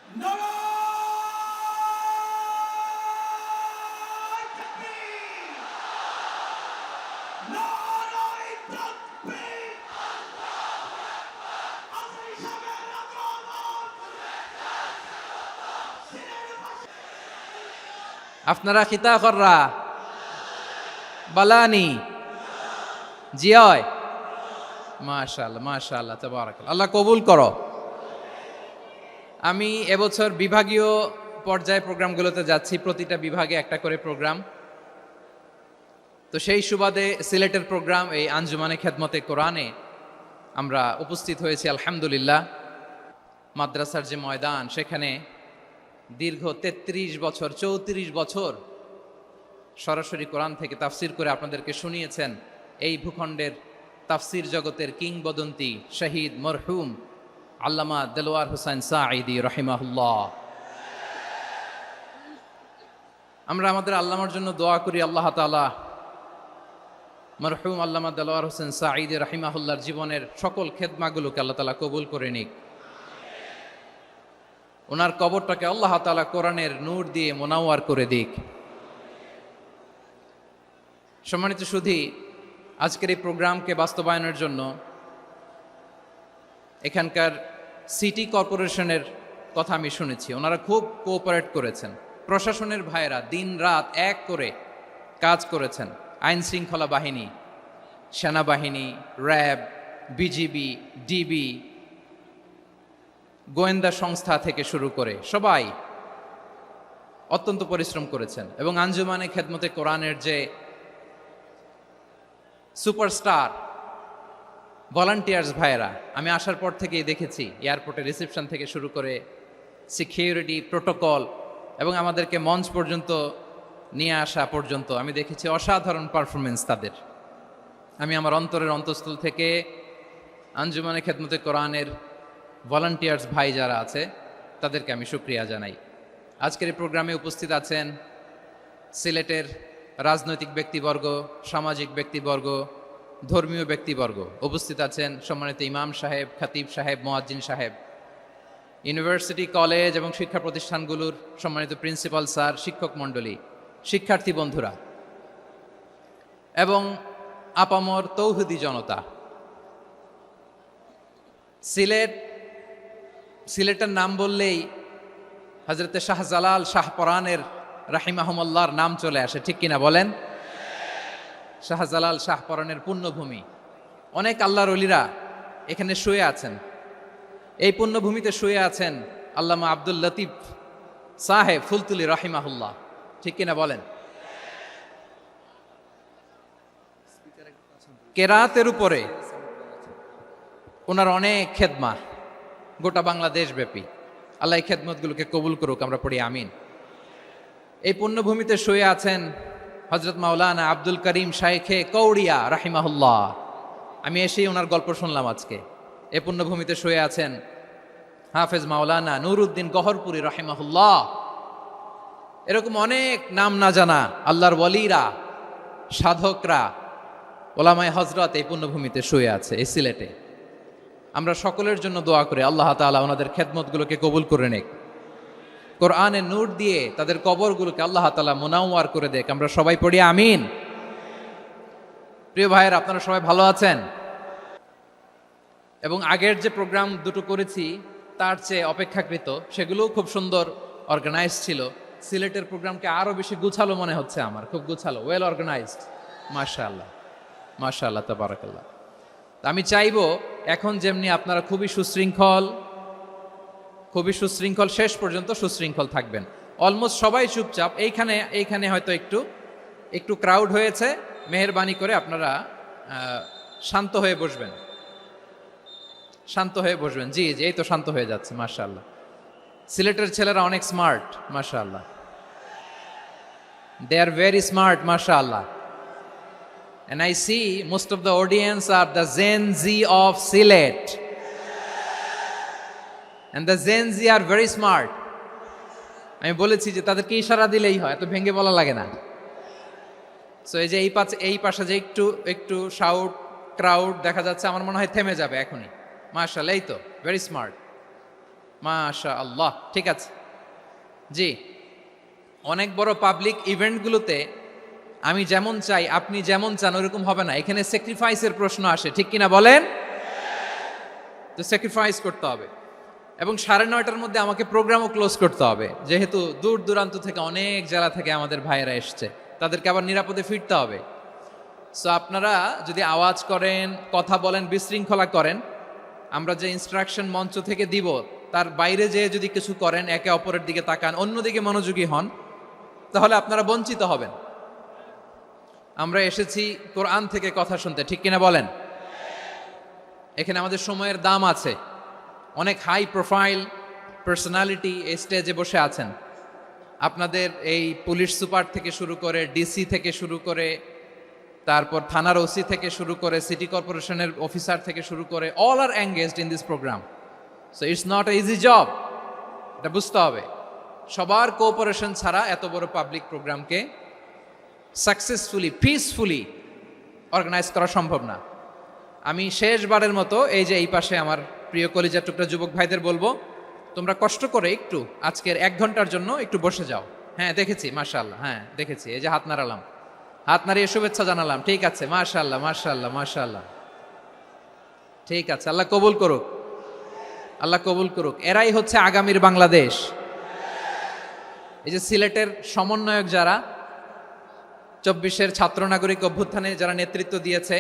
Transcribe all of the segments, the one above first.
নারায়ে তাকবীর! নারায়ে তাকবীর! আজকে সাবেক রাজপথ! আপনারা খিতা কররা বালানি জিয়য় মাশাআল্লাহ মাশাআল্লাহ তাবারাকাল্লাহ। আল্লাহ কবুল করো। আমি এবছর বিভাগীয় পর্যায়ে প্রোগ্রামগুলোতে যাচ্ছি, প্রতিটা বিভাগে একটা করে প্রোগ্রাম। তো সেই সুবাদে সিলেটের প্রোগ্রাম এই আঞ্জুমানে খেদমতে কোরআনে আমরা উপস্থিত হয়েছি আলহামদুলিল্লাহ। মাদ্রাসার যে ময়দান, সেখানে দীর্ঘ 33 বছর 34 বছর সরাসরি কোরআন থেকে তাফসির করে আপনাদেরকে শুনিয়েছেন এই ভূখণ্ডের তাফসির জগতের কিংবদন্তি শহীদ মরহুম আল্লামা দেলোয়ার হোসেন সাঈদী রহিমাহুল্লাহ। আমরা আমাদের আল্লামার জন্য দোয়া করি, আল্লাহ তাআলা মরহুম আল্লামা দেলোয়ার হোসেন সাঈদী রহিমাহুল্লাহর জীবনের সকল খেদমাগুলোকে আল্লাহ তাআলা কবুল করে নিক। ওনার কবরটাকে আল্লাহ তাআলা কোরআনের নূর দিয়ে মোনাওয়ার করে দিক। সম্মানিত সুধী, আজকের এই প্রোগ্রামকে বাস্তবায়নের জন্য এখানকার সিটি কর্পোরেশনের কথা আমি শুনেছি, ওনারা খুব কোঅপারেট করেছেন। প্রশাসনের ভাইয়েরা দিন রাত এক করে কাজ করেছেন। আইন শৃঙ্খলা বাহিনী, সেনাবাহিনী, র্যাব, বিজিবি, ডিবি, গোয়েন্দা সংস্থা থেকে শুরু করে সবাই অত্যন্ত পরিশ্রম করেছেন। এবং আঞ্জুমানে খেদমতে কোরআনের যে সুপারস্টার ভলান্টিয়ার্স ভাইয়েরা, আমি আসার পর থেকেই দেখেছি এয়ারপোর্টে রিসেপশন থেকে শুরু করে সিকিউরিটি প্রোটোকল এবং আমাদেরকে মঞ্চ পর্যন্ত নিয়ে আসা পর্যন্ত আমি দেখেছি অসাধারণ পারফরমেন্স তাদের। আমি আমার অন্তরের অন্তঃস্থল থেকে আঞ্জুমানে খেদমতে কোরআনের ভলান্টিয়ার্স ভাই যারা আছে তাদেরকে আমি শুকরিয়া জানাই। আজকের এই প্রোগ্রামে উপস্থিত আছেন সিলেটের রাজনৈতিক ব্যক্তিবর্গ, সামাজিক ব্যক্তিবর্গ, ধর্মীয় ব্যক্তিবর্গ। উপস্থিত আছেন সম্মানিত ইমাম সাহেব, খতিব সাহেব, মুয়াজ্জিন সাহেব, ইউনিভার্সিটি, কলেজ এবং শিক্ষা প্রতিষ্ঠানগুলোর সম্মানিত প্রিন্সিপাল স্যার, শিক্ষক মণ্ডলী, শিক্ষার্থী বন্ধুরা এবং আপামর তৌহিদি জনতা। সিলেটের নাম বললেই হযরতে শাহজালাল শাহপরানের রাহিমাহুমুল্লাহর নাম চলে আসে, ঠিক কিনা বলেন? শাহজালাল শাহপরানের পুণ্যভূমি। অনেক আল্লাহর ওলিরা এখানে শুয়ে আছেন। এই পুণ্যভূমিতে শুয়ে আছেন আল্লামা আব্দুল লতিফ সাহেব ফুলতুলি রাহিমাহুল্লাহ, ঠিক কিনা বলেন? কেরাতের উপরে ওনার অনেক খেদমা গোটা বাংলাদেশ ব্যাপী। আল্লাহ এই খেদমতগুলোকে কবুল করুক, আমরা পড়ি আমিন। এই পুণ্যভূমিতে শুয়ে আছেন হযরত মাওলানা আব্দুল করিম শাইখে কৌড়িয়া রাহিমাহুল্লাহ। আমি এসেই ওনার গল্প শুনলাম আজকে। এই পুণ্যভূমিতে শুয়ে আছেন হাফেজ মাওলানা নুরউদ্দিন গহরপুরী রাহিমাহুল্লাহ। এরকম অনেক নাম না জানা আল্লাহর ওয়ালিরা, সাধকরা, ওলামায়ে হযরত এই পুণ্যভূমিতে শুয়ে আছে এই সিলেটে। আমরা সকলের জন্য দোয়া করি আল্লাহ তাআলা ওনাদের খেদমতগুলোকে কবুল করে নেক। কোরআনের নূর দিয়ে তাদের কবরগুলোকে আল্লাহ তাআলা মুনাওয়ার করে দেখ। আমরা সবাই পড়ি আমিন। প্রিয় ভাইয়েরা, আপনারা সবাই ভালো আছেন? এবং আগের যে প্রোগ্রাম দুটো করেছি তার চেয়ে অপেক্ষাকৃত সেগুলোও খুব সুন্দর অর্গানাইজ ছিল। সিলেটের প্রোগ্রামকে আরো বেশি গুছালো মনে হচ্ছে আমার, খুব গুছালো, ওয়েল অর্গানাইজড। মাশাআল্লাহ মাশাআল্লাহ তাবারাকাল্লাহ। আমি চাইবো এখন যেমনি আপনারা খুবই সুশৃঙ্খল শেষ পর্যন্ত সুশৃঙ্খল থাকবেন। অলমোস্ট সবাই চুপচাপ, এইখানে হয়তো একটু ক্রাউড হয়েছে, মেহেরবানি করে আপনারা শান্ত হয়ে বসবেন, শান্ত হয়ে বসবেন। জি জি, এই তো শান্ত হয়ে যাচ্ছে। মাশাআল্লাহ, সিলেটের ছেলেরা অনেক স্মার্ট, মাশাআল্লাহ, দে আর ভেরি স্মার্ট, মাশাআল্লাহ। And I see most of the audience are the Gen Z of Sylhet. And the Gen Z are very smart. আমি বলেছি যে তাদেরকে ইশারা দিলেই হয়, এত ভেঙে বলা লাগে না। সো এই যে এই পাশে যে একটু শাউট ক্রাউড দেখা যাচ্ছে, আমার মনে হয় থেমে যাবে এখনই। মাশাআল্লাহ, এই তো ভেরি স্মার্ট। মাশা আল্লাহ, ঠিক আছে। জি, অনেক বড় পাবলিক ইভেন্টগুলোতে আমি যেমন চাই আপনি যেমন চান ওরকম হবে না, এখানে স্যাক্রিফাইসের প্রশ্ন আসে, ঠিক কিনা বলেন? তো স্যাক্রিফাইস করতে হবে এবং 9:30টার মধ্যে আমাকে প্রোগ্রামও ক্লোজ করতে হবে, যেহেতু দূর দূরান্ত থেকে অনেক জেলা থেকে আমাদের ভাইয়েরা এসছে, তাদেরকে আবার নিরাপদে ফিরতে হবে। সো আপনারা যদি আওয়াজ করেন, কথা বলেন, বিশৃঙ্খলা করেন, আমরা যে ইনস্ট্রাকশন মঞ্চ থেকে দিব তার বাইরে যেয়ে যদি কিছু করেন, একে অপরের দিকে তাকান, অন্যদিকে মনোযোগী হন, তাহলে আপনারা বঞ্চিত হবেন। আমরা এসেছি কোরআন থেকে কথা শুনতে, ঠিক কিনা বলেন? এখানে আমাদের সময়ের দাম আছে। অনেক হাই প্রোফাইল পার্সোনালিটি এই স্টেজে বসে আছেন। আপনাদের এই পুলিশ সুপার থেকে শুরু করে, ডিসি থেকে শুরু করে, তারপর থানার ওসি থেকে শুরু করে, সিটি কর্পোরেশনের অফিসার থেকে শুরু করে, all are engaged in this programme. So it's not a easy job, এটা বুঝতে হবে। সবার কোঅপারেশন ছাড়া এত বড় পাবলিক প্রোগ্রামকে সাকসেসফুলি, পিসফুলি অর্গানাইজ করা সম্ভব না। আমি শেষবারের মতো এই যে এই পাশে আমার প্রিয় কলিজার টুকরা যুবক ভাইদের বলবো, তোমরা কষ্ট করে একটু আজকের 1 ঘন্টার জন্য একটু বসে যাও। হ্যাঁ দেখেছি, মাশাআল্লাহ, হ্যাঁ দেখেছি, এই যে হাত নাড়ালাম, হাত নাড়িয়ে শুভেচ্ছা জানালাম, ঠিক আছে, মাশাআল্লাহ মাশাআল্লাহ মাশাআল্লাহ, ঠিক আছে, আল্লাহ কবুল করুক, আল্লাহ কবুল করুক। এরাই হচ্ছে আগামীর বাংলাদেশ। এই যে সিলেটের সমন্বয়ক যারা 24-এর ছাত্র নাগরিক অভ্যুত্থানে যারা নেতৃত্ব দিয়েছে,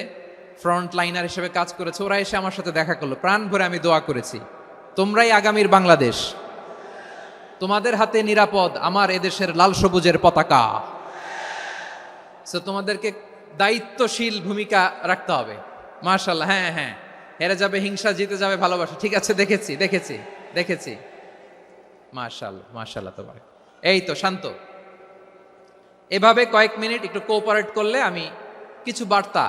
ফ্রন্ট লাইনার হিসেবে কাজ করেছে, ওরা এসে আমার সাথে দেখা করলো, প্রাণ ভরে আমি দোয়া করেছি, তোমরাই আগামীর বাংলাদেশ, তোমাদের হাতে নিরাপদ আমার এদেশের লাল সবুজের পতাকা। সো তোমাদেরকে দায়িত্বশীল ভূমিকা রাখতে হবে। মাশাআল্লাহ, হ্যাঁ হ্যাঁ, হেরে যাবে হিংসা, জিতে যাবে ভালোবাসা, ঠিক আছে, দেখেছি দেখেছি দেখেছি, মাশাআল্লাহ মাশাআল্লাহ, তোমার এই তো শান্ত। এভাবে কয়েক মিনিট একটু কোঅপারেট করলে আমি কিছু বার্তা,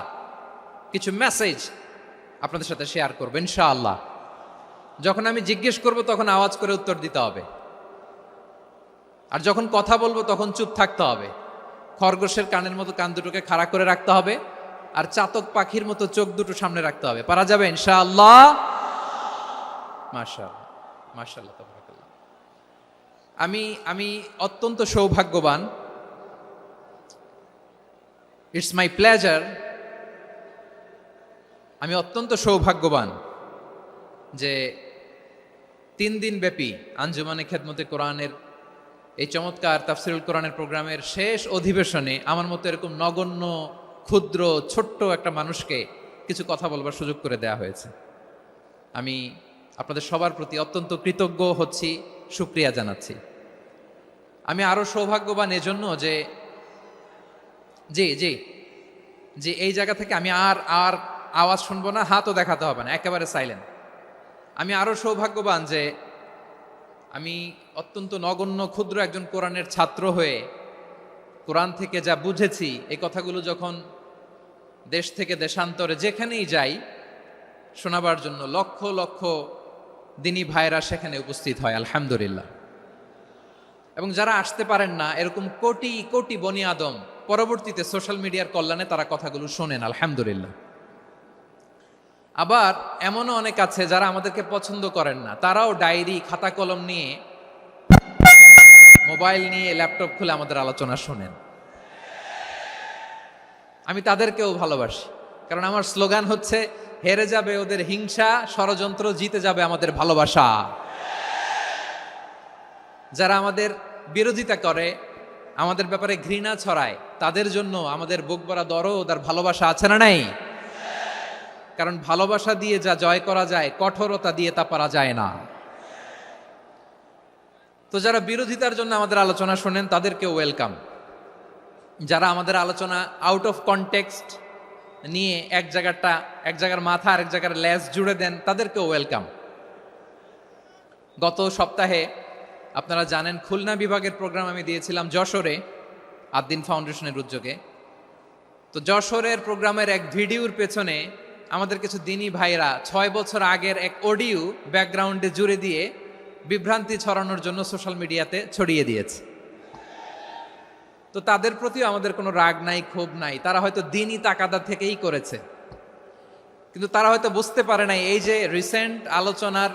কিছু মেসেজ আপনাদের সাথে শেয়ার করবো ইনশাআল্লাহ। যখন আমি জিজ্ঞেস করব তখন আওয়াজ করে উত্তর দিতে হবে, আর যখন কথা বলবো তখন চুপ থাকতে হবে। খরগোশের কানের মতো কান দুটোকে খাড়া করে রাখতে হবে, আর চাতক পাখির মতো চোখ দুটো সামনে রাখতে হবে। পারা যাবে ইনশাআল্লাহ? মাশাআল্লাহ মাশাআল্লাহ, তাবারাকাল্লাহ। আমি অত্যন্ত সৌভাগ্যবান, ইটস মাই প্লেজার, আমি অত্যন্ত সৌভাগ্যবান যে 3 দিন ব্যাপী আঞ্জুমানে খেদমতে কোরআনের এই চমৎকার তাফসিরুল কোরআনের প্রোগ্রামের শেষ অধিবেশনে আমার মতো এরকম নগণ্য, ক্ষুদ্র, ছোট্ট একটা মানুষকে কিছু কথা বলবার সুযোগ করে দেয়া হয়েছে। আমি আপনাদের সবার প্রতি অত্যন্ত কৃতজ্ঞ হচ্ছি, শুকরিয়া জানাচ্ছি। আমি আরো সৌভাগ্যবান এজন্য যে জি জি জি এই জায়গা থেকে আমি আর আর আওয়াজ শুনবো না, হাতও দেখাতে হবে না, একেবারে সাইলেন্ট। আমি আরো সৌভাগ্যবান যে আমি অত্যন্ত নগণ্য ক্ষুদ্র একজন কোরআনের ছাত্র হয়ে কোরআন থেকে যা বুঝেছি, এই কথাগুলো যখন দেশ থেকে দেশান্তরে যেখানেই যাই শোনাবার জন্য লক্ষ লক্ষ দিনী ভাইরা সেখানে উপস্থিত হয়, আলহামদুলিল্লাহ। এবং যারা আসতে পারেন না, এরকম কোটি কোটি বনি আদম পরবর্তীতে সোশ্যাল মিডিয়ার কল্যাণে তারা কথাগুলো শোনেন, আলহামদুলিল্লাহ। আবার এমনও অনেক আছে যারা আমাদেরকে পছন্দ করেন না, তারাও ডায়েরি, খাতা কলম নিয়ে, মোবাইল নিয়ে, ল্যাপটপ খুলে আমাদের আলোচনা শোনেন। আমি তাদেরকেও ভালোবাসি, কারণ আমার স্লোগান হচ্ছে, হেরে যাবে ওদের হিংসা, ষড়যন্ত্র, জিতে যাবে আমাদের ভালোবাসা। যারা আমাদের বিরোধিতা করে, আমাদের ব্যাপারে ঘৃণা ছড়ায়, তাদের জন্য আমাদের বুক ভরা দরদ আর ভালোবাসা আছে না নাই? কারণ ভালোবাসা দিয়ে যা জয় করা যায়, কঠোরতা দিয়ে তা পারা যায় না। তো যারা বিরোধিতার জন্য আমাদের আলোচনা শোনেন তাদেরকেও ওয়েলকাম। যারা আমাদের আলোচনা আউট অফ কনটেক্সট নিয়ে এক জায়গার মাথা আর এক জায়গার লেজ জুড়ে দেন, তাদেরকেও ওয়েলকাম। গত সপ্তাহে আপনারা জানেন খুলনা বিভাগের প্রোগ্রাম আমি দিয়েছিলাম যশোরে, আদ্দিন ফাউন্ডেশনের উদ্যোগে। তো যশোরের প্রোগ্রামের এক ভিডিওর পেছনে আমাদের কিছু দিনী ভাইরা 6 বছর আগের এক অডিও ব্যাকগ্রাউন্ডে জুড়ে দিয়ে বিভ্রান্তি ছড়ানোর জন্য সোশ্যাল মিডিয়াতে ছড়িয়ে দিয়েছে। তো তাদের প্রতিও আমাদের কোনো রাগ নাই, ক্ষোভ নাই, তারা হয়তো দিনই তাকাদা থেকেই করেছে, কিন্তু তারা হয়তো বুঝতে পারে নাই এই যে রিসেন্ট আলোচনার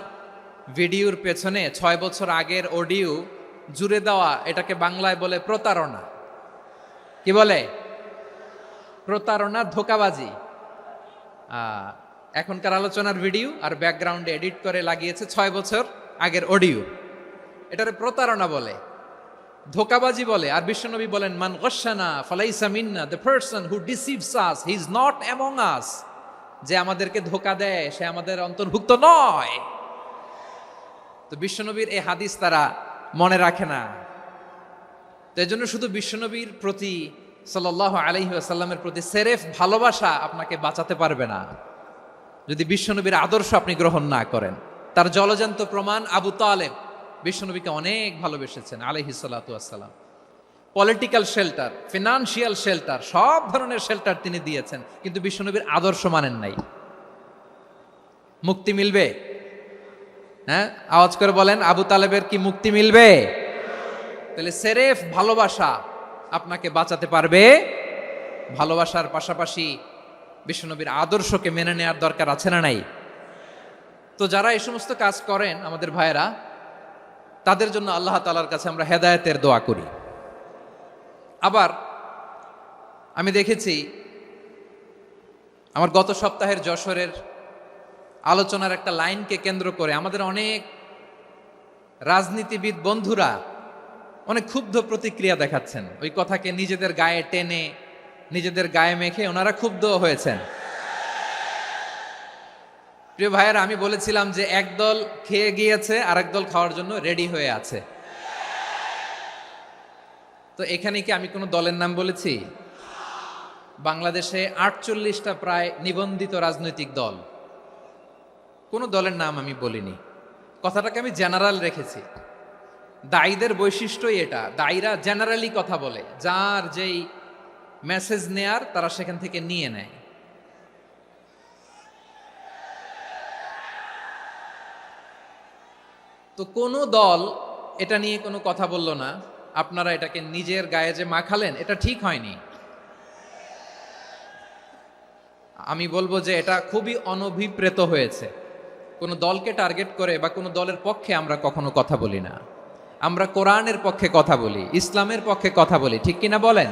ভিডিওর পেছনে 6 বছর আগের অডিও জুড়ে দেওয়া, এটাকে বাংলায় বলে প্রতারণা। কি বলে? প্রতারণা, ধোঁকাবাজি। এখনকার আলোচনার ভিডিও আর ব্যাকগ্রাউন্ডে এডিট করে লাগিয়েছে 6 বছর আগের অডিও। এটারে প্রতারণা বলে, ধোঁকাবাজি বলে। আর বিশ্বনবী বলেন, মান গশানা ফালাইসা মিন্না, the person who deceives us he is not among us. যে আমাদেরকে ধোঁকা দেয় সে আমাদের অন্তর্ভুক্ত নয়। তো বিশ্বনবীর এই হাদিস তারা মনে রাখে না। তো এই জন্য শুধু বিশ্বনবীর প্রতি সাল্লাল্লাহু আলাইহি ওয়াসাল্লামের প্রতি সেরেফ ভালোবাসা আপনাকে বাঁচাতে পারবে না যদি বিশ্বনবীর আদর্শ আপনি গ্রহণ না করেন। তার জলজান্ত প্রমাণ, আবু তালেব বিশ্বনবীকে অনেক ভালোবেসেছেন আলাইহিস সালাতু ওয়াসসালাম। পলিটিক্যাল শেল্টার, ফিনান্সিয়াল শেল্টার, সব ধরনের শেল্টার তিনি দিয়েছেন, কিন্তু বিশ্বনবীর আদর্শ মানেন নাই। মুক্তি মিলবে? হ্যাঁ, আওয়াজ করে বলেন, আবু তালেবের কি মুক্তি মিলবে? তাহলে সেরেফ ভালোবাসা আপনাকে বাঁচাতে পারবে। ভালোবাসার পাশাপাশি বিশ্বনবীর আদর্শকে মেনে নেওয়ার দরকার আছে না নাই? তো যারা এই সমস্ত কাজ করেন আমাদের ভাইয়েরা, তাদের জন্য আল্লাহ তাআলার কাছে আমরা হেদায়েতের দোয়া করি। আবার আমি দেখেছি আমার গত সপ্তাহের যশোরের আলোচনার একটা লাইনকে কেন্দ্র করে আমাদের অনেক রাজনীতিবিদ বন্ধুরা অনেক ক্ষুব্ধ প্রতিক্রিয়া দেখাচ্ছেন। ওই কথাকে নিজেদের গায়ে টেনে, নিজেদের গায়ে মেখে ওনারা ক্ষুব্ধ হয়েছেন। প্রিয় ভাইয়েরা, আমি বলেছিলাম যে একদল খেয়ে গিয়েছে আর একদল খাওয়ার জন্য রেডি হয়ে আছে। তো এখানে কি আমি কোনো দলের নাম বলেছি? বাংলাদেশে 48টা প্রায় নিবন্ধিত রাজনৈতিক দল, কোনো দলের নাম আমি বলিনি। কথাটাকে আমি জেনারেল রেখেছি। দায়ীদের বৈশিষ্ট্যই এটা, দায়ীরা জেনারেলি কথা বলে, যার যেই মেসেজ নেয়ার তারা সেখান থেকে নিয়ে নেয়। তো কোনো দল এটা নিয়ে কোনো কথা বলল না। আপনারা এটাকে নিজের গায়ে যে মাখালেন, এটা ঠিক হয়নি। আমি বলবো যে এটা খুবই অনভিপ্রেত হয়েছে। কোনো দলকে টার্গেট করে বা কোনো দলের পক্ষে আমরা কখনো কথা বলি না। আমরা কোরআনের পক্ষে কথা বলি, ইসলামের পক্ষে কথা বলি, ঠিক কিনা বলেন?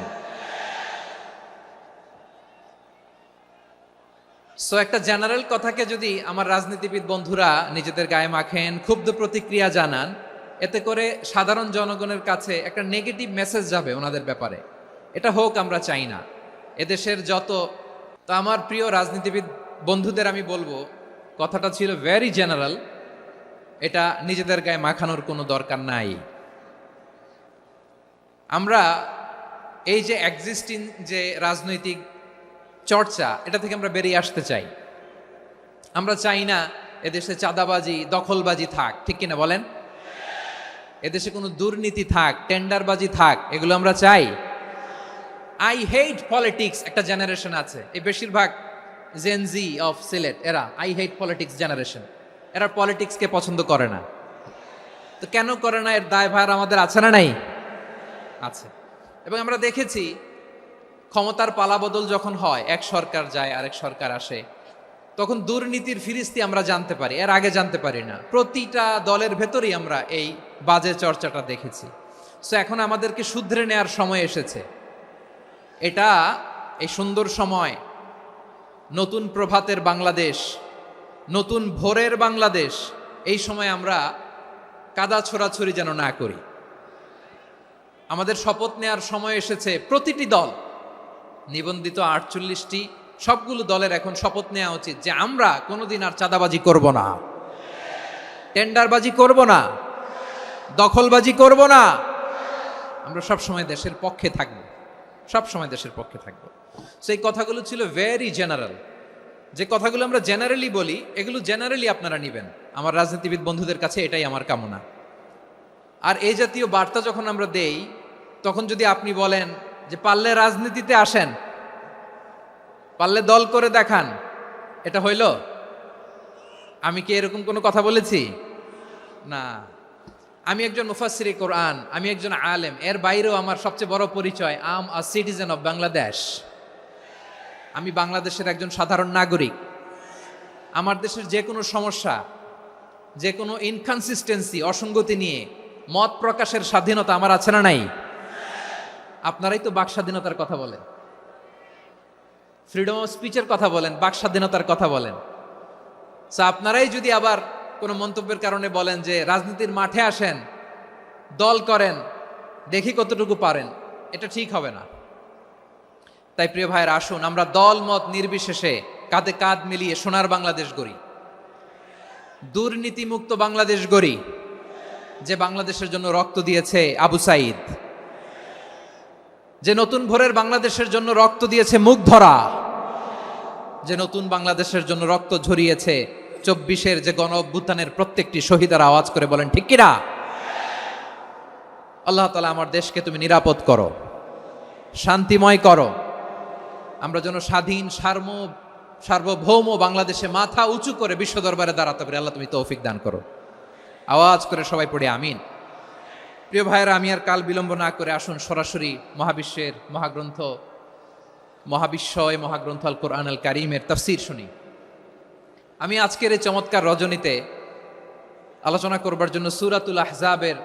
সো একটা জেনারেল কথাকে যদি আমার রাজনীতিবিদ বন্ধুরা নিজেদের গায়ে মাখেন, ক্ষুব্ধ প্রতিক্রিয়া জানান, এতে করে সাধারণ জনগণের কাছে একটা নেগেটিভ মেসেজ যাবে ওনাদের ব্যাপারে। এটা হোক আমরা চাই না। এদেশের তো আমার প্রিয় রাজনীতিবিদ বন্ধুদের আমি বলবো, কথাটা ছিল ভেরি জেনারেল, এটা নিজেদের গায়ে মাখানোর কোনো দরকার নাই। আমরা এই যে এক্সিস্টিং যে রাজনৈতিক চর্চা, এটা থেকে আমরা বেরিয়ে আসতে চাই। আমরা চাই না এদেশে চাঁদাবাজি, দখলবাজি থাক, ঠিক কিনা বলেন? এদেশে কোনো দুর্নীতি থাক, টেন্ডারবাজি থাক, এগুলো আমরা চাই। আই হেট পলিটিক্স একটা জেনারেশন আছে, এই বেশিরভাগ জেনজি অফ সিলেট, এরা আই হেট পলিটিক্স জেনারেশন। এরা পলিটিক্সকে পছন্দ করে না। তো কেন করে না, এর দায়ভার আমাদের আছে না নাই? আছে। এবং আমরা দেখেছি ক্ষমতার পালাবদল যখন হয়, এক সরকার যায় আরেক সরকার আসে, তখন দুর্নীতির ফিরিস্তি আমরা জানতে পারি, এর আগে জানতে পারি না। প্রতিটা দলের ভেতরেই আমরা এই বাজে চর্চাটা দেখেছি। সো এখন আমাদেরকে শুধরে নেওয়ার সময় এসেছে। এটা এই সুন্দর সময়, নতুন প্রভাতের বাংলাদেশ, নতুন ভোরের বাংলাদেশ, এই সময় আমরা কাদা ছোড়াছুড়ি যেন না করি। আমাদের শপথ নেওয়ার সময় এসেছে। প্রতিটি দল, নিবন্ধিত 48টি, সবগুলো দলের এখন শপথ নেওয়া উচিত যে আমরা কোনোদিন আর চাঁদাবাজি করব না, টেন্ডারবাজি করব না, দখলবাজি করব না। আমরা সবসময় দেশের পক্ষে থাকব, সবসময় দেশের পক্ষে থাকব। সেই কথাগুলো ছিল ভেরি জেনারেল। যে কথাগুলো আমরা জেনারেলি বলি, এগুলো জেনারেলি আপনারা নেবেন। আমার রাজনীতিবিদ বন্ধুদের কাছে এটাই আমার কামনা। আর এই জাতীয় বার্তা যখন আমরা দেই, তখন যদি আপনি বলেন যে পারলে রাজনীতিতে আসেন, পারলে দল করে দেখান, এটা হইল? আমি কি এরকম কোনো কথা বলেছি? না। আমি একজন মুফাসসিরে কোরআন, আমি একজন আলেম, এর বাইরেও আমার সবচেয়ে বড় পরিচয় আম আ সিটিজেন অফ বাংলাদেশ। আমি বাংলাদেশের একজন সাধারণ নাগরিক। আমার দেশের যে কোনো সমস্যা যে কোনো ইনকনসিস্টেন্সি, অসঙ্গতি নিয়ে মত প্রকাশের স্বাধীনতা আমার আছে না নাই? আপনারাই তো বাক স্বাধীনতার কথা বলেন, ফ্রিডম অফ স্পিচের কথা বলেন, বাক স্বাধীনতার কথা বলেন। আপনারাই যদি আবার কোনো মন্তব্যের কারণে বলেন যে রাজনীতির মাঠে আসেন, দল করেন, দেখি কতটুকু পারেন, এটা ঠিক হবে না। তাই প্রিয় ভাইয়ের, আসুন আমরা দল মত নির্বিশেষে কাঁধে কাঁধ মিলিয়ে সোনার বাংলাদেশ গড়ি, দুর্নীতিমুক্ত বাংলাদেশ গড়ি, যে বাংলাদেশের জন্য রক্ত দিয়েছে আবু সাইদ, যে নতুন ভোরের বাংলাদেশের জন্য রক্ত দিয়েছে মুগ্ধরা, যে নতুন বাংলাদেশের জন্য রক্ত ঝরিয়েছে 24-এর যে গণ অভ্যুত্থানের প্রত্যেকটি শহীদারা। আওয়াজ করে বলেন ঠিক কিনা? আল্লাহ তাআলা আমার দেশকে তুমি নিরাপদ করো, শান্তিময় করো, আমরা যেন স্বাধীন সার্বভৌম বাংলাদেশে মাথা উঁচু করে বিশ্ব দরবারে দাঁড়াতে পারি। আল্লাহ তুমি তৌফিক দান করো। আওয়াজ করে সবাই পড়ে আমিন। প্রিয় ভাইয়েরা, আমি আর কাল বিলম্ব না করে আসুন সরাসরি মহাবিশ্বের মহাগ্রন্থ, মহাগ্রন্থ আল কোরআন আল কারীমের তাফসীর শুনি। আমি আজকের এই চমৎকার রজনীতে আলোচনা করবার জন্য সূরাতুল আহজাবের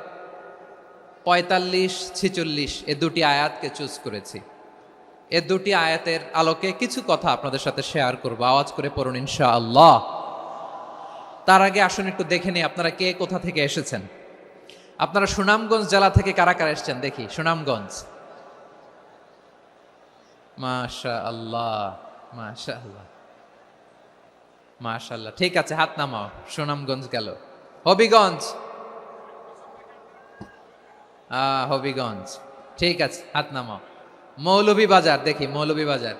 45-46 এ দুটি আয়াতকে চুজ করেছি। এ দুটি আয়াতের আলোকে কিছু কথা আপনাদের সাথে শেয়ার করব। আওয়াজ করে পড়ুন ইনশাআল্লাহ। তার আগে আসুন একটু দেখে নিই আপনারা কে কোথা থেকে এসেছেন। আপনারা সুনামগঞ্জ জেলা থেকে কারা কারা এসেছেন দেখি। সুনামগঞ্জ, মাশাআল্লাহ মাশাআল্লাহ মাশাআল্লাহ, ঠিক আছে, হাত নামাও। সুনামগঞ্জ গেল। হবিগঞ্জ, হবিগঞ্জ, ঠিক আছে, হাত নামাও। মৌলভীবাজার, দেখি মৌলভীবাজার,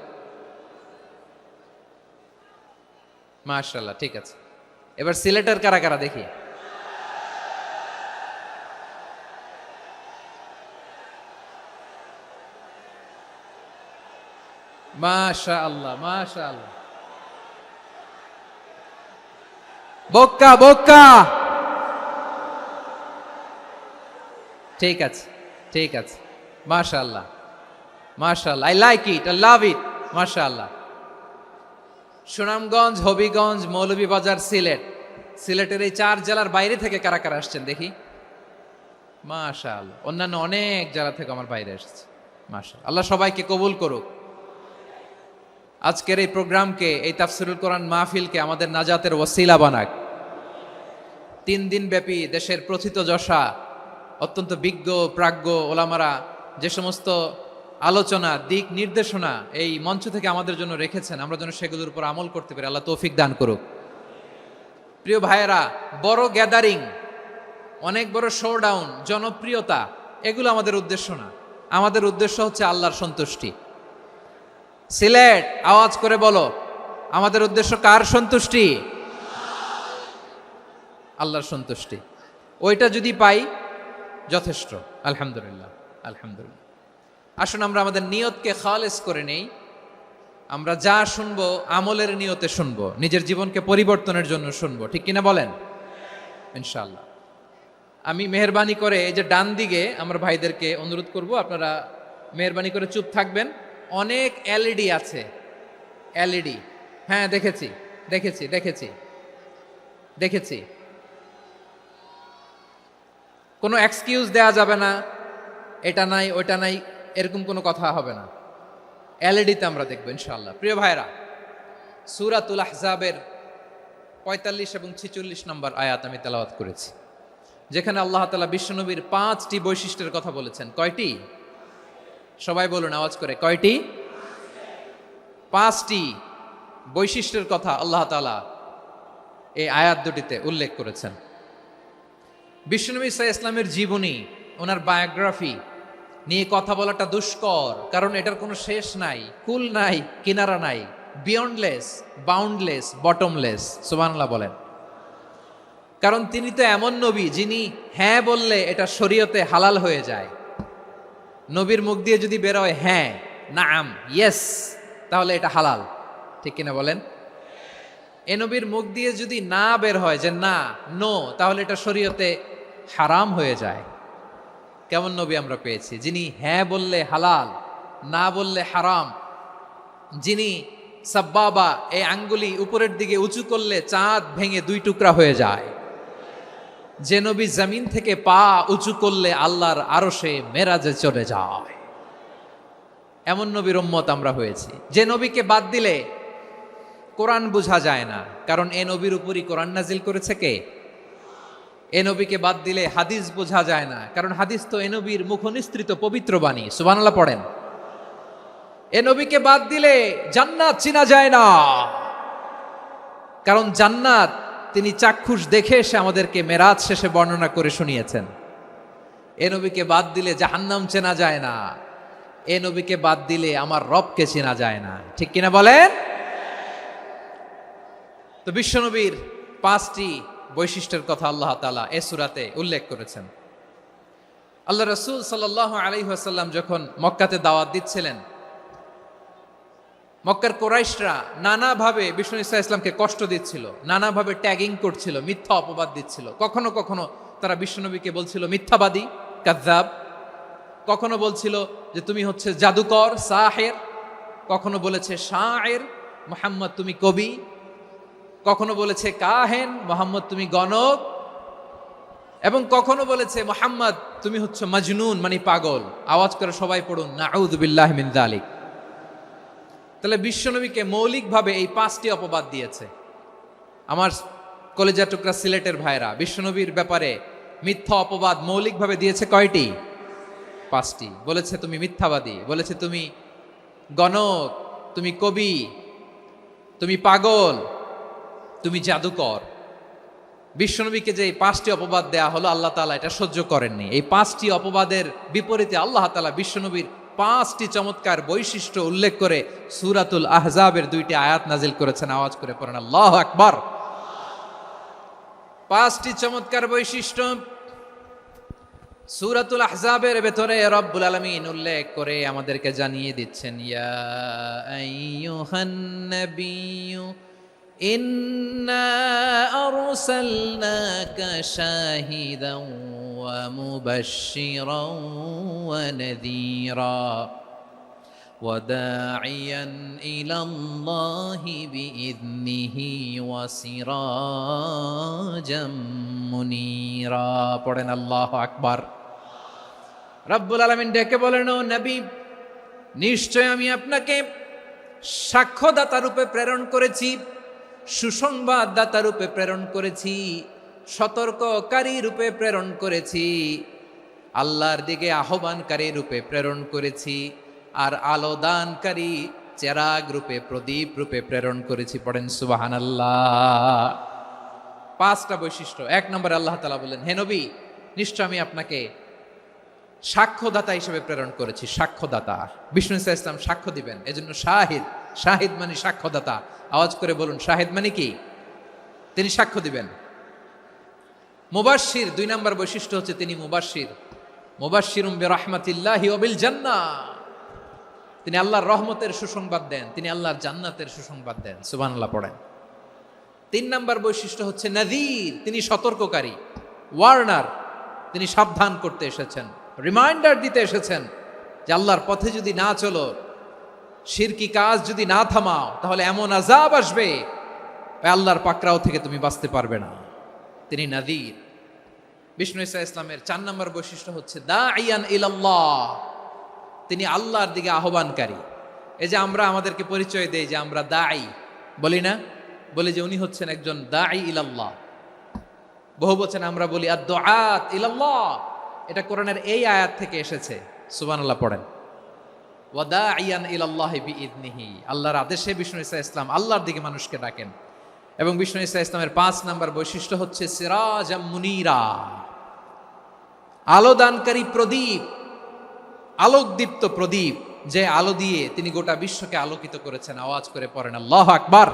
মাশাআল্লাহ, ঠিক আছে। এবার সিলেটের কারা কারা দেখি। মাশাআল্লাহ মাশাআল্লাহ। বক্কা বক্কা, ঠিক আছে ঠিক আছে, মাশাআল্লাহ মাশাআল্লাহ, I like it, I love it, মাশাআল্লাহ। সুনামগঞ্জ, হবিগঞ্জ, মৌলভীবাজার, সিলেট। সিলেটের এই 4 জেলার বাইরে থেকে কারা কারা আসছেন দেখি। মাশাআল্লাহ, অন্যান্য অনেক জেলা থেকে আমার বাইরে এসেছে। মাশাআল্লাহ, আল্লাহ সবাইকে কবুল করুক। আজকের এই প্রোগ্রামকে, এই তাফসীরুল কোরআন মাহফিলকে আমাদের নাজাতের ওসিলা বানাক। 3 দিন ব্যাপী দেশের প্রথিতযশা অত্যন্ত বিজ্ঞ প্রাজ্ঞ ওলামারা যে সমস্ত আলোচনা, দিক নির্দেশনা এই মঞ্চ থেকে আমাদের জন্য রেখেছেন, আমরা যেন সেগুলোর উপর আমল করতে পারি। আল্লাহ তৌফিক দান করুক। প্রিয় ভাইয়েরা, বড় গ্যাদারিং, অনেক বড় শোডাউন, জনপ্রিয়তা, এগুলো আমাদের উদ্দেশ্য না। আমাদের উদ্দেশ্য হচ্ছে আল্লাহর সন্তুষ্টি। সিলেট, আওয়াজ করে বলো, আমাদের উদ্দেশ্য কার সন্তুষ্টি? আল্লাহর সন্তুষ্টি। ওইটা যদি পাই যথেষ্ট, আলহামদুলিল্লাহ আলহামদুলিল্লাহ। আসুন আমরা আমাদের নিয়তকে খালেস করে নেই। আমরা যা শুনবো আমলের নিয়তে শুনবো, নিজের জীবনকে পরিবর্তনের জন্য শুনবো, ঠিক কিনা বলেন? ইনশাআল্লাহ। আমি মেহরবানি করে এই যে ডান দিকে আমার ভাইদেরকে অনুরোধ করব, আপনারা মেহরবানি করে চুপ থাকবেন। অনেক এলইডি আছে, এলইডি, হ্যাঁ দেখেছি দেখেছি দেখেছি দেখেছি। কোনো এক্সকিউজ দেয়া যাবে না, এটা নাই ওইটা নাই, এরকম কোনো কথা হবে না। এলইডিতে আমরা দেখবো ইনশাআল্লাহ। প্রিয় ভাইরা, সূরাতুল আহজাবের 45 এবং 46 নম্বর আয়াত আমি তেলাওয়াত করেছি, যেখানে আল্লাহ তাআলা বিশ্বনবীর 5টি বৈশিষ্ট্যের কথা বলেছেন। কয়টি? সবাই বলুন আওয়াজ করে, কয়টি? 5টি বৈশিষ্ট্যের কথা আল্লাহ তাআলা এই আয়াত দুটিতে উল্লেখ করেছেন। বিশ্বনবী সাল্লাল্লাহু আলাইহি ইসলামের জীবনী, ওনার বায়োগ্রাফি নিয়ে কথা বলাটা দুষ্কর, কারণ এটার কোনো শেষ নাই, কুল নাই, কিনারা নাই, বিয়ন্ডলেস, বাউন্ডলেস, বটমলেস। সুবহানাল্লাহ বলেন। কারণ তিনি তো এমন নবী যিনি হ্যাঁ বললে এটা শরীয়তে হালাল হয়ে যায়। নবীর মুখ দিয়ে যদি বের হয় হ্যাঁ, নাম, ইয়েস, তাহলে এটা হালাল, ঠিক কিনা বলেন? এ নবীর মুখ দিয়ে যদি না বের হয় যে না, নো, তাহলে এটা শরীয়তে হারাম হয়ে যায়। কেমন নবী আমরা পেয়েছি, যিনি হ্যাঁ বললে হালাল, না বললে হারাম, যিনি সাব্বাবা, এই আঙ্গুলি উপরের দিকে উঁচু করলে চাঁদ ভেঙে 2 টুকরা হয়ে যায়। যে নবী জমিন থেকে পা উঁচু করলে আল্লাহর আরশে মেরাজে চলে যায়, এমন নবীর উম্মত আমরা হয়েছি। যে নবীকে বাদ দিলে কোরআন বোঝা যায় না, কারণ এ নবীর উপরই কোরআন নাজিল করেছে কে? এ নবীকে বাদ দিলে হাদিস বোঝা যায় না, কারণ হাদিস তো এ নবীর মুখনিসৃত পবিত্র বাণী। সুবহানাল্লাহ পড়েন। এ নবীকে বাদ দিলে জান্নাত চিনা যায় না, কারণ জান্নাত তিনি চাক্ষুষ দেখে এসে আমাদেরকে মেরাজ শেষে বর্ণনা করে শুনিয়েছেন। এ নবীকে বাদ দিলে জাহান্নাম চেনা যায় না, এ নবীকে বাদ দিলে আমার রবকে চেনা যায় না। ঠিক কিনা বলেন? তো বিশ্বনবীর 5টি বৈশিষ্ট্যের কথা আল্লাহ তাআলা এ সূরাতে উল্লেখ করেছেন। আল্লাহ রাসূল সাল্লাল্লাহু আলাইহি ওয়াসাল্লাম যখন মক্কাতে দাওয়াত দিচ্ছিলেন, মক্কার কুরাইশরা নানাভাবে বিষ্ণু ঈসা ইসলামকে কষ্ট দিচ্ছিল, নানাভাবে ট্যাগিং করছিল, মিথ্যা অপবাদ দিচ্ছিল। কখনো কখনো তারা বিশ্বনবীকে বলছিল মিথ্যাবাদী, কাযযাব। কখনো বলছিল যে তুমি হচ্ছে জাদুকর, সাহের। কখনো বলেছে শায়ের, মুহাম্মদ তুমি কবি। কখনো বলেছে কাহেন, মুহাম্মদ তুমি গণক। এবং কখনো বলেছে মুহাম্মদ তুমি হচ্ছে মাজনুন, মানে পাগল। আওয়াজ করে সবাই পড়ুন নাউযু বিল্লাহি মিন যালিক। তাহলে বিশ্বনবীকে মৌলিকভাবে এই 5টি অপবাদ দিয়েছে। আমার কলেজা টুকরা সিলেটের ভাইরা, বিশ্বনবীর ব্যাপারে মিথ্যা অপবাদ মৌলিকভাবে দিয়েছে কয়টি? 5টি। বলেছে তুমি মিথ্যাবাদী, বলেছে তুমি গণক, তুমি কবি, তুমি পাগল, তুমি জাদুকর। বিশ্বনবীকে যে এই 5টি অপবাদ দেয়া হলো, আল্লাহ তাআলা এটা সহ্য করেননি। এই 5টি অপবাদের বিপরীতে আল্লাহ তাআলা বিশ্বনবীর 5টি চমৎকার বৈশিষ্ট্য উল্লেখ করে সূরাতুল আহজাবের 2টি আয়াত নাজিল করেছেন। আওয়াজ করে পড়েন আল্লাহু আকবার। 5টি চমৎকার বৈশিষ্ট্য সূরাতুল আহজাবের ভেতরে রব্বুল আলামিন উল্লেখ করে আমাদেরকে জানিয়ে দিচ্ছেন, ইয়া আইয়ুহান নাবিয়্যু ইন্না আরসালনাকা শাহিদান ওয়া মুবাশশিরান ওয়া নাযীরা ওয়া দাঈয়ান ইলাল্লাহি বিইذনিহি ওয়া সিরাজাম মুনীরা। পড়েন আল্লাহু আকবার। রব্বুল আলামিন ডেকে বলেন, ও নবী, নিশ্চয় আমি আপনাকে সাক্ষ্যদাতা রূপে প্রেরণ করেছি, সুসংবাদদাতা রূপে প্রেরণ করেছি, সতর্ককারী রূপে প্রেরণ করেছি, আল্লাহর দিকে আহ্বানকারী রূপে প্রেরণ করেছি, আর আলো দানকারী চেরাগ রূপে, প্রদীপ রূপে প্রেরণ করেছি। পড়েন সুবহানাল্লাহ। 5টা বৈশিষ্ট্য। 1 নম্বরে আল্লাহ তাআলা বলেন, হে নবী, নিশ্চয় আমি আপনাকে সাক্ষ্যদাতা হিসেবে প্রেরণ করেছি। সাক্ষ্যদাতা, বিষ্ণু ঈসা ইসলাম সাক্ষ্য দিবেন, এজন্য শাহিদ। শাহিদ মানে সাক্ষ্যদাতা। আওয়াজ করে বলুন, শাহিদ মানে কি? তিনি সাক্ষ্য দিবেন। মুবাশশির, 2 নম্বর বৈশিষ্ট্য হচ্ছে তিনি মুবাশশির। মুবাশশিরুম বিরাহমাতিল্লাহি ওয়া বিল জান্নাহ। তিনি আল্লাহর রহমতের সুসংবাদ দেন, তিনি আল্লাহর জান্নাতের সুসংবাদ দেন। সুবহানাল্লাহ পড়েন। 3 নম্বর বৈশিষ্ট্য হচ্ছে নাযীর, তিনি সতর্ককারী, ওয়ার্নার। তিনি সাবধান করতে এসেছেন, রিমাইন্ডার দিতে এসেছেন যে আল্লাহর পথে যদি না চলো, শিরকি কাজ যদি না থামাও, তাহলে এমন আযাব আসবে আল্লাহর পাকড়াও থেকে তুমি বাঁচতে পারবে না। তিনি নাযীর। বিষ্ণু ঈসা ইসলামের 4 নম্বর বৈশিষ্ট্য হচ্ছে দাঈয়ান ইলাল্লাহ, তিনি আল্লাহর দিকে আহ্বানকারী। এই যে আমরা আমাদেরকে পরিচয় দেই যে আমরা দাঈ, বলি না? বলি যে উনি হচ্ছেন একজন দাঈ ইলাল্লাহ। বহু বচনে আমরা বলি আদ-দুআত ইলাল্লাহ। এটা কোরআনের এই আয়াত থেকে এসেছে। সুবহানাল্লাহ পড়েন। ওয়া দাঈয়ান ইলাল্লাহি বিইذনিহি, আল্লাহর আদেশে বিষ্ণু ঈসা ইসলাম আল্লাহর দিকে মানুষকে ডাকেন। এবং বিষ্ণু ঈসা ইসলামের 5 নম্বর বৈশিষ্ট্য হচ্ছে সিরাজাম মুনীরা, আলোদানকারী প্রদীপ, আলোকদীপ্ত প্রদীপ, যে আলো দিয়ে তিনি গোটা বিশ্বকে আলোকিত করেছেন। আওয়াজ করে পড়েন আল্লাহু আকবার।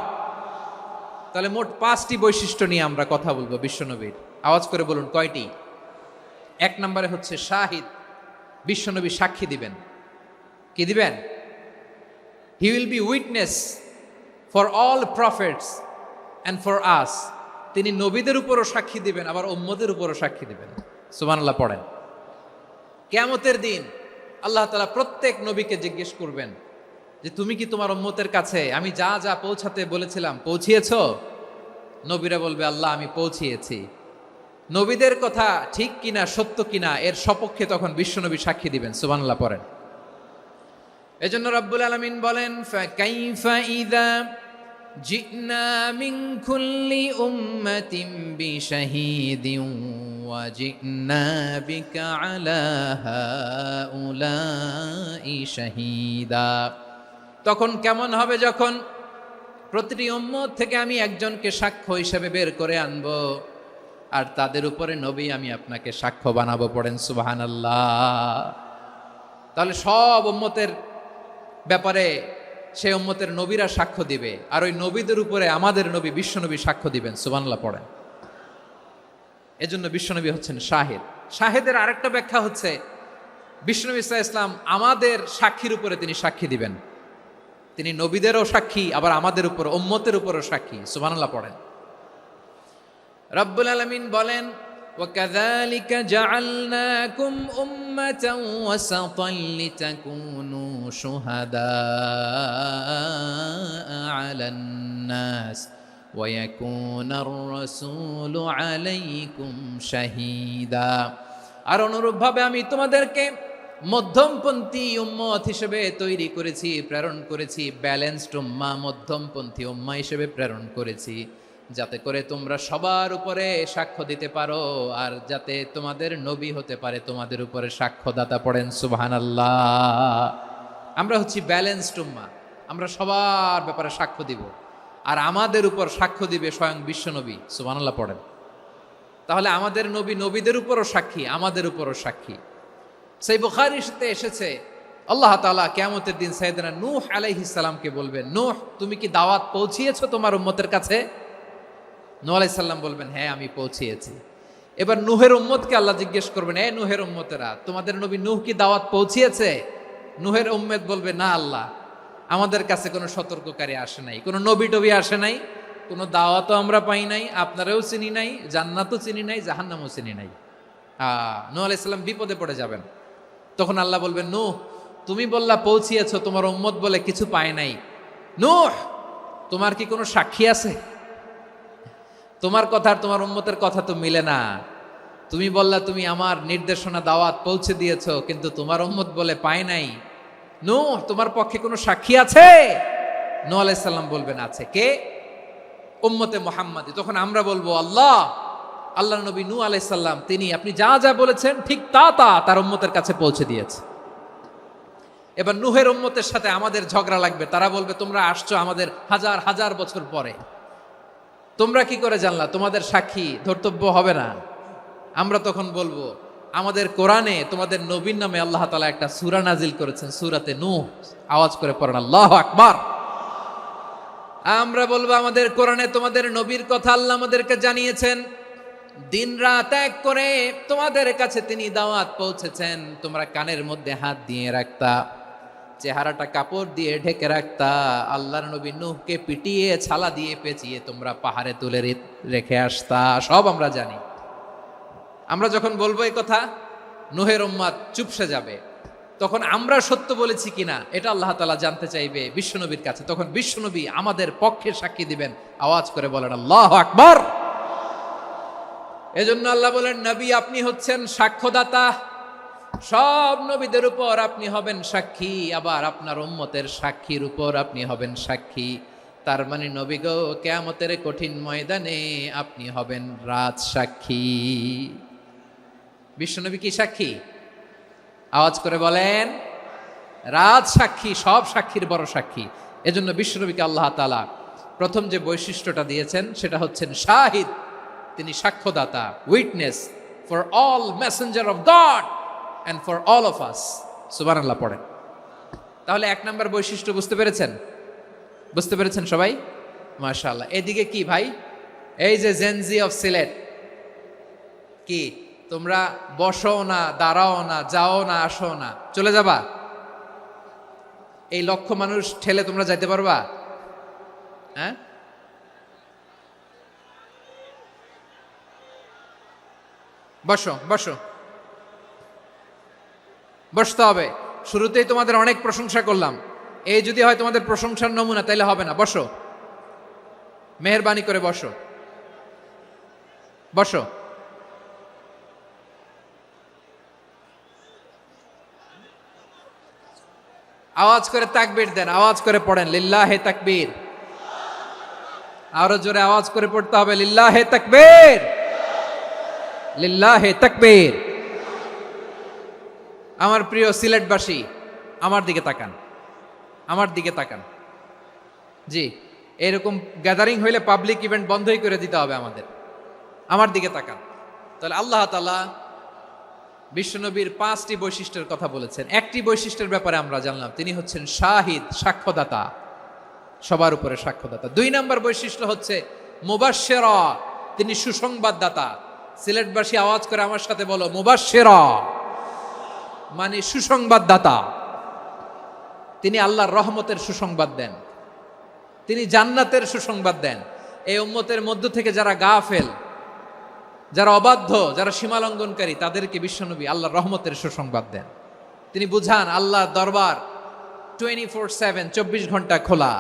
তাহলে মোট 5টি বৈশিষ্ট্য নিয়ে আমরা কথা বলবো বিশ্বনবীর। আওয়াজ করে বলুন কয়টি? 1 নম্বরে হচ্ছে শাহিদ, বিশ্বনবী সাক্ষী দিবেন। কি দিবেন? He will be witness for all prophets and for us. তিনি নবীদের উপরও সাক্ষী দিবেন, আবার উম্মতের উপরও সাক্ষী দিবেন। সুবহানাল্লাহ পড়েন। কিয়ামতের দিন আল্লাহ তাআলা প্রত্যেক নবীকে জিজ্ঞেস করবেন যে তুমি কি তোমার উম্মতের কাছে আমি যা যা পৌঁছাতে বলেছিলাম পৌঁছিয়েছো? নবীরা বলবে আল্লাহ আমি পৌঁছিয়েছি। নবীদের কথা ঠিক কিনা সত্য কিনা এর সপক্ষে তখন বিশ্বনবী সাক্ষী দিবেন। সুবহানাল্লাহ পড়েন। এজন্য রব্বুল আলামিন বলেন, ফাকাইফা ইযা জি'না মিন কুল্লি উম্মাতিন বিশাহীদিন ওয়া জি'না বিকা আলা হাউলাই শাহীদা। তখন কেমন হবে যখন প্রতিটি উম্মত থেকে আমি একজনকে সাক্ষ্য হিসেবে বের করে আনবো, আর তাদের উপরে নবী আমি আপনাকে সাক্ষ্য বানাবো। পড়েন সুবহানাল্লাহ। তাহলে সব উম্মতের ব্যাপারে সেই উম্মতের নবীরা সাক্ষ্য দিবে, আর ওই নবীদের উপরে আমাদের নবী বিশ্বনবী সাক্ষ্য দিবেন। সুবহানাল্লাহ পড়েন। এজন্য বিশ্বনবী হচ্ছেন শাহিদ। শাহিদের আরেকটা ব্যাখ্যা হচ্ছে বিশ্বনবী সাল্লাল্লাহু আলাইহি ওয়াসাল্লাম আমাদের সাক্ষীর উপরে তিনি সাক্ষী দিবেন। তিনি নবীদেরও সাক্ষী, আবার আমাদের উপর উম্মতের উপরও সাক্ষী। সুবহানাল্লাহ পড়েন। রব্বুল আলামিন বলেন, وَكَذَلِكَ جَعَلْنَاكُمْ أُمَّةً وَسَطًا لِتَكُونُوا شُهَدَاءَ عَلَى النَّاسِ وَيَكُونَ الرَّسُولُ عَلَيْكُمْ شَهِيدًا। আর অনুরূপভাবে আমি তোমাদেরকে মধ্যমপন্থী উম্মত হিসেবে তৈরি করেছি, প্রেরণ করেছি। ব্যালেন্সড উম্মাহ, মধ্যমপন্থী উম্মাহ হিসেবে প্রেরণ করেছি, যাতে করে তোমরা সবার উপরে সাক্ষ্য দিতে পারো, আর যাতে তোমাদের নবী হতে পারে তোমাদের উপরে সাক্ষ্যদাতা। পড়েন সুবহানাল্লাহ। আমরা হচ্ছি ব্যালেন্সড উম্মাহ, আমরা সবার ব্যাপারে সাক্ষ্য দিব, আর আমাদের উপর সাক্ষ্য দিবে স্বয়ং বিশ্বনবী। সুবহানাল্লাহ পড়েন। তাহলে আমাদের নবী নবীদের উপরও সাক্ষী, আমাদের উপরও সাক্ষী। সেই বুখারীতে এসেছে আল্লাহ তাআলা কিয়ামতের দিন সাইয়েদনা নূহ আলাইহিস সালামকে বলবেন, নূহ তুমি কি দাওয়াত পৌঁছিয়েছো তোমার উম্মতের কাছে? নূহ আলাইহিস সালাম বলবেন, হ্যাঁ আমি পৌঁছিয়েছি। এবার নূহের উম্মতকে আল্লাহ জিজ্ঞেস করবেন, এ নূহের উম্মতেরা, তোমাদের নবী নূহ কি দাওয়াত পৌঁছিয়েছে? নূহের উম্মত বলবে, না আল্লাহ, আমাদের কাছে কোনো সতর্ককারী আসে নাই, কোনো নবী টবি আসে নাই, কোনো দাওয়াতও আমরা পাই নাই, আপনারাও চিনি নাই, জান্নাতও চিনি নাই, জাহান্নামও চিনি নাই। নূহ আলাইহিস সালাম বিপদে পড়ে যাবেন। তখন আল্লাহ বলবেন, নূহ তুমি বললা পৌঁছিয়েছো, তোমার উম্মত বলে কিছু পায় নাই। নূহ তোমার কি কোনো সাক্ষী আছে? তোমার কথা আর তোমার উম্মতের কথা তো মিলে না। তুমি বললা তুমি আমার নির্দেশনা দাওয়াত পৌঁছে দিয়েছো, কিন্তু তোমার উম্মত বলে পায় নাই। নূহ তোমার পক্ষে কোনো সাক্ষী আছে? নূহ আলাইহিস সালাম বলবেন, আছে। কে? উম্মতে মুহাম্মাদি। তখন আমরা বলবো, আল্লাহ নবী নূহ আলাইহিস সালাম তিনি আপনি যা যা বলেছেন ঠিক তা তার উম্মতের কাছে পৌঁছে দিয়েছে। এবার নূহের উম্মতের সাথে আমাদের ঝগড়া লাগবে। তারা বলবে, তোমরা আসছো আমাদের হাজার হাজার বছর পরে, তোমরা কি করে জানলা? তোমাদের সাক্ষী ধর্তব্য হবে না। আমরা তখন বলবো, আমাদের কোরআনে তোমাদের নবীর নামে আল্লাহ তাআলা একটা সূরা নাজিল করেছেন, সূরাতে নূহ। আওয়াজ করে পড়েন আল্লাহু আকবার। আমরা বলবো, আমাদের কোরআনে তোমাদের নবীর কথা আল্লাহ আমাদেরকে জানিয়েছেন, দিন রাত এক করে তোমাদের কাছে তিনি দাওয়াত পৌঁছেছেন। তোমরা কানের মধ্যে হাত দিয়ে রাখতা, চেহারাটা কাপড় দিয়ে ঢেকে রাখতা, আল্লাহর নবী নূহকে পিটিয়ে ছালা দিয়ে পেঁচিয়ে তোমরা পাহাড়ে তুলে রেখে আসতা। সব আমরা জানি। আমরা যখন বলবো এই কথা, নূহের উম্মত চুপসে যাবে। তখন আমরা সত্য বলেছি কিনা এটা আল্লাহ তাআলা জানতে চাইবে বিশ্বনবীর কাছে। তখন বিশ্বনবী আমাদের পক্ষে সাক্ষী দিবেন। আওয়াজ করে বলেন আল্লাহু আকবার। এজন্য আল্লাহ বলেন, নবী আপনি হচ্ছেন সাক্ষ্যদাতা, সব নবীদের উপর আপনি হবেন সাক্ষী, আবার আপনার উম্মতের সাক্ষীর উপর আপনি হবেন সাক্ষী। তার মানে নবী গো, কিয়ামতের কঠিন ময়দানে আপনি হবেন রাজ সাক্ষী। বিশ্বনবী কি সাক্ষী? আওয়াজ করে বলেন, রাজ সাক্ষী, সব সাক্ষীর বড় সাক্ষী। এজন্য বিশ্বনবীকে আল্লাহ তাআলা প্রথম যে বৈশিষ্ট্যটা দিয়েছেন সেটা হচ্ছেন শাহিদ। তিনি সাক্ষ্যদাতা, witness for all messenger of God and for all of us। সুবহানাল্লাহ পড়েন। তাহলে এক নাম্বার বৈশিষ্ট্য বুঝতে পেরেছেন? বুঝতে পেরেছেন সবাই? মাশাআল্লাহ। এদিকে কি ভাই, এই যে জেনজি অফ সিলেট, কি তোমরা বসো না, দাঁড়াও না, যাও না, আসো না, চলে যাবা? এই লক্ষ মানুষ ঠেলে তোমরা যাইতে পারবা? হ্যাঁ, বসো বসো, বসতে হবে। শুরুতেই তোমাদের অনেক প্রশংসা করলাম, এই যদি হয় তোমাদের প্রশংসার নমুনা, তাইলে হবে না। বসো, মেহেরবানি করে বসো, বসো। আওয়াজ করে তাকবীর দেন, আওয়াজ করে পড়েন লিল্লাহে তাকবীর। আরো জোরে আওয়াজ করে পড়তে হবে লিল্লাহে তাকবীর, লিল্লাহে তাকবীর। আমার প্রিয় সিলেটবাসী, আমার দিকে তাকান, আমার দিকে তাকান। জি, এরকম গ্যাদারিং হইলে পাবলিক ইভেন্ট বন্ধই করে দিতে হবে আমাদের। আমার দিকে তাকান। তাহলে আল্লাহ তাআলা বিশ্বনবীর 5টি বৈশিষ্ট্যের কথা বলেছেন। একটি বৈশিষ্ট্যের ব্যাপারে আমরা জানলাম, তিনি হচ্ছেন শাহিদ, সাক্ষ্যদাতা, সবার উপরে সাক্ষ্যদাতা। 2 নম্বর বৈশিষ্ট্য হচ্ছে মুবাশশিরা, তিনি সুসংবাদদাতা। সিলেটবাসী আওয়াজ করে আমার সাথে বলো মুবাশশিরা, মানে সুসংবাদদাতা। তিনি আল্লাহর রহমতের সুসংবাদ দেন, তিনি জান্নাতের সুসংবাদ দেন। এই উম্মতের মধ্য থেকে যারা গাফেল, যারা অবাধ্য, যারা সীমালঙ্ঘনকারী, তাদেরকে বিশ্বনবী আল্লাহর রহমতের সুসংবাদ দেন। তিনি বুঝান আল্লাহর দরবার 24/7, 24 ঘন্টা খোলা।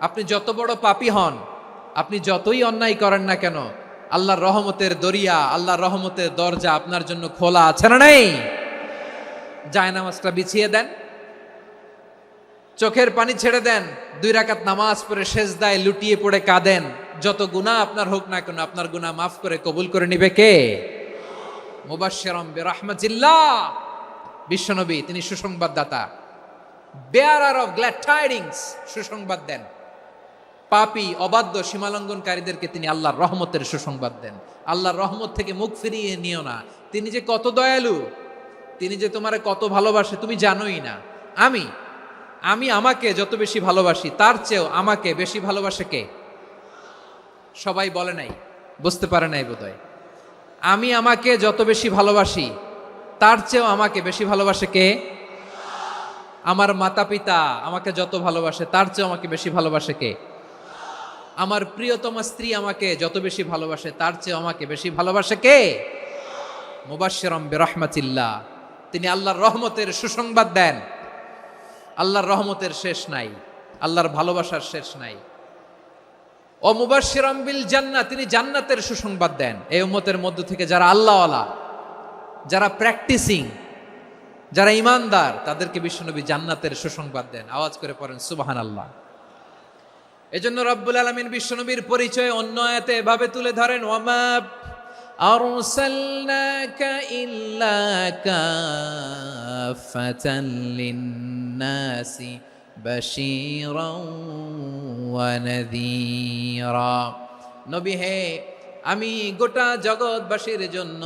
আপনি যত বড় পাপী হন, আপনি যতই অন্যায় করেন না কেন, আল্লাহর রহমতের দরিয়া, আল্লাহর রহমতের দরজা আপনার জন্য খোলা আছে না নেই? জায়নামাজটা বিছিয়ে দেন, চোখের পানি ছেড়ে দেন, 2 রাকাত নামাজ পড়ে সেজদায় লুটিয়ে পড়ে কাঁদেন। যত গুনাহ আপনার হোক না কেন, আপনার গুনাহ মাফ করে কবুল করে নিবে কে? মুবাশশিরাম বিরাহমাতিল্লাহ। বিশ্বনবী তিনি সুসংবাদদাতা, বেয়ারার অফ গ্ল্যাড টাইডিংস, সুসংবাদ দেন। পাপী, অবাধ্য, সীমালঙ্ঘনকারীদেরকে তিনি আল্লাহর রহমতের সুসংবাদ দেন। আল্লাহর রহমত থেকে মুখ ফিরিয়ে নিও না। তিনি যে কত দয়ালু, তিনি যে তোমারে কত ভালোবাসে তুমি জানোই না। আমি আমাকে যত বেশি ভালোবাসি, তার চেয়েও আমাকে বেশি ভালোবাসে কে? সবাই বলে নাই, বুঝতে পারে নাই বোধহয়। আমি আমাকে যত বেশি ভালোবাসি, তার চেয়েও আমাকে বেশি ভালোবাসে কে? আমার মাতা পিতা আমাকে যত ভালোবাসে, তার চেয়েও আমাকে বেশি ভালোবাসে কে? আমার প্রিয়তমা স্ত্রী আমাকে যত বেশি ভালোবাসে, তার চেয়েও আমাকে বেশি ভালোবাসে কে? মুবাশশিরাম বিরাহমাতিল্লাহ, তিনি আল্লাহর রহমতের সুসংবাদ দেন। আল্লাহর রহমতের শেষ নাই, আল্লাহর ভালোবাসার শেষ নাই। ও মুবাশশিরাম বিল জান্নাহ, তিনি জান্নাতের সুসংবাদ দেন। এই উম্মতের মধ্য থেকে যারা আল্লাহওয়ালা, যারা প্র্যাকটিসিং, যারা ইমানদার, তাদেরকে বিশ্বনবী জান্নাতের সুসংবাদ দেন। আওয়াজ করে পড়েন সুবহানাল্লাহ। এজন্য রব্বুল আলামিন বিশ্বনবীর পরিচয় অন্য আয়াতে এভাবে তুলে ধরেন, ওয়ামা আরসালনাকা ইল্লা কাফাতান লিন্নাসি বাশীরাও ওয়া নাযীরা। নবী হে, আমি গোটা জগৎবাসীর জন্য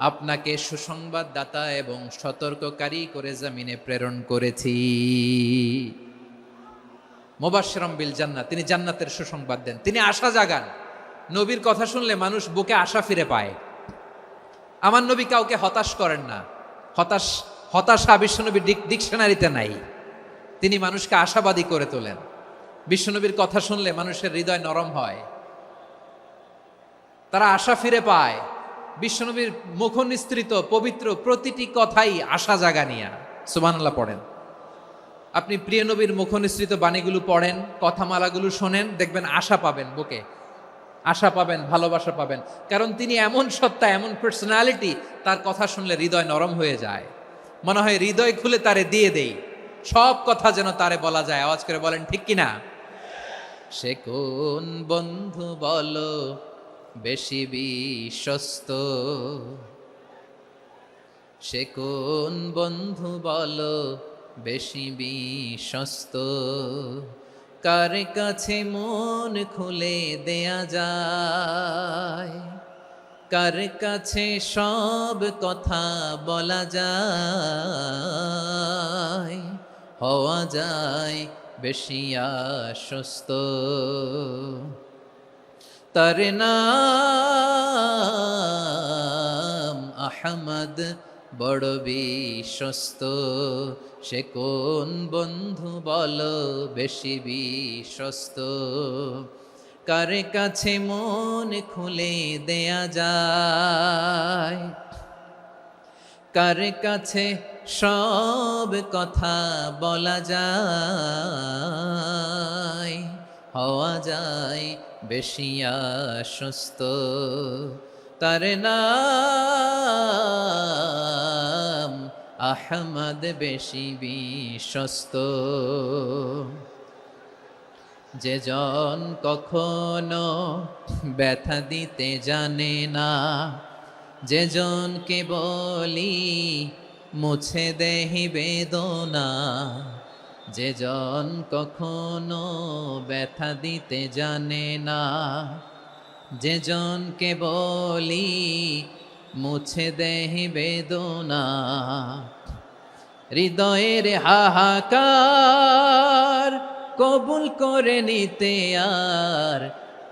আপনাকে সুসংবাদদাতা এবং সতর্ককারী করে জমিনে প্রেরণ করেছি। মুবাশশিরাম বিল জান্নাহ, তিনি জান্নাতের সুসংবাদ দেন, তিনি আশা জাগান। নবীর কথা শুনলে মানুষ বুকে আশা ফিরে পায়। আমার নবী কাউকে হতাশ করেন না। হতাশা বিশ্বনবীর ডিকশনারিতে নাই। তিনি মানুষকে আশাবাদী করে তোলেন। বিশ্বনবীর কথা শুনলে মানুষের হৃদয় নরম হয়, তারা আশা ফিরে পায়। বিশ্বনবীর মুখ নিঃসৃত পবিত্র প্রতিটি কথাই আশা জাগানিয়া। সুবহানাল্লাহ পড়েন। আপনি প্রিয় নবীর মুখ নিঃসৃত বাণীগুলো পড়েন, কথামালাগুলো শোনেন, দেখবেন আশা পাবেন, বুকে আশা পাবেন, ভালোবাসা পাবেন। কারণ তিনি এমন সত্তা, এমন পার্সোনালিটি, তার কথা শুনলে হৃদয় নরম হয়ে যায়। মনে হয় হৃদয় খুলে তারে দিয়ে দেই, সব কথা যেন তারে বলা যায়। আওয়াজ করে বলেন ঠিক কিনা? সে কোন বন্ধু বলো বেশি বিশ্বস্ত, সে কোন বন্ধু বলো বেশি বিশ্বস্ত, কার কাছে মন খুলে দেয়া যায়, কার কাছে সব কথা বলা যায়, হওয়া যায় বেশি আশ্বস্ত। তার নাম আহমদ, বড় বিশ্বস্ত। সে কোন বন্ধু বলো বেশি বিশ্বস্ত, কার কাছে মন খুলে দেয়া যায়, কার কাছে সব কথা বলা যায়, হওয়া যায় বেশি আশ্বস্ত। তার নাম আহমদ বেশি বিশ্বস্ত। যে জন কখনো ব্যথা দিতে জানে না, যে জনকে বলি মুছে দেহি বেদনা, যে জন কখনো ব্যথা দিতে জানে না, যে জনকে বলি মুছে দেহি বেদনা, হৃদয়ের হাহাকার কবুল করে নিতে আর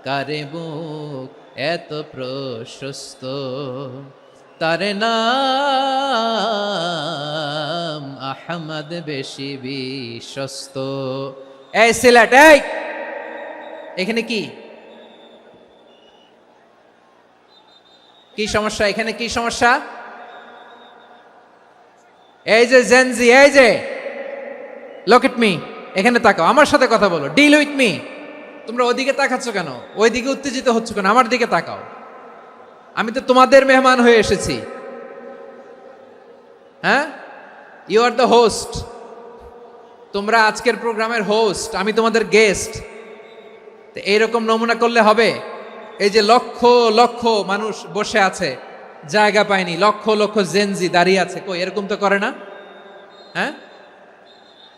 কারে বুক এত প্রশস্ত, তার নাম আহমদ বেশি বিশ্বস্ত। এই সিলেট, এই এখানে কি কি সমস্যা? এখানে কি সমস্যা? এই যে জেনজি, এই যে লুক এট মি, এখানে তাকাও, আমার সাথে কথা বলো, ডিল উইথ মি। তোমরা ওদিকে তাকাচ্ছ কেন? ওইদিকে উত্তেজিত হচ্ছ কেন? আমার দিকে তাকাও, আমি তো তোমাদের মেহমান হয়ে এসেছি। হ্যাঁ, ইউ আর দ্য হোস্ট। তোমরা আজকের প্রোগ্রামের হোস্ট, আমি তোমাদের গেস্ট। তো এইরকম নমুনা করলে হবে? এই যে লক্ষ লক্ষ মানুষ বসে আছে, জায়গা পায়নি, লক্ষ লক্ষ জেনজি দাঁড়িয়ে আছে, কই এরকম তো করে না? হ্যাঁ,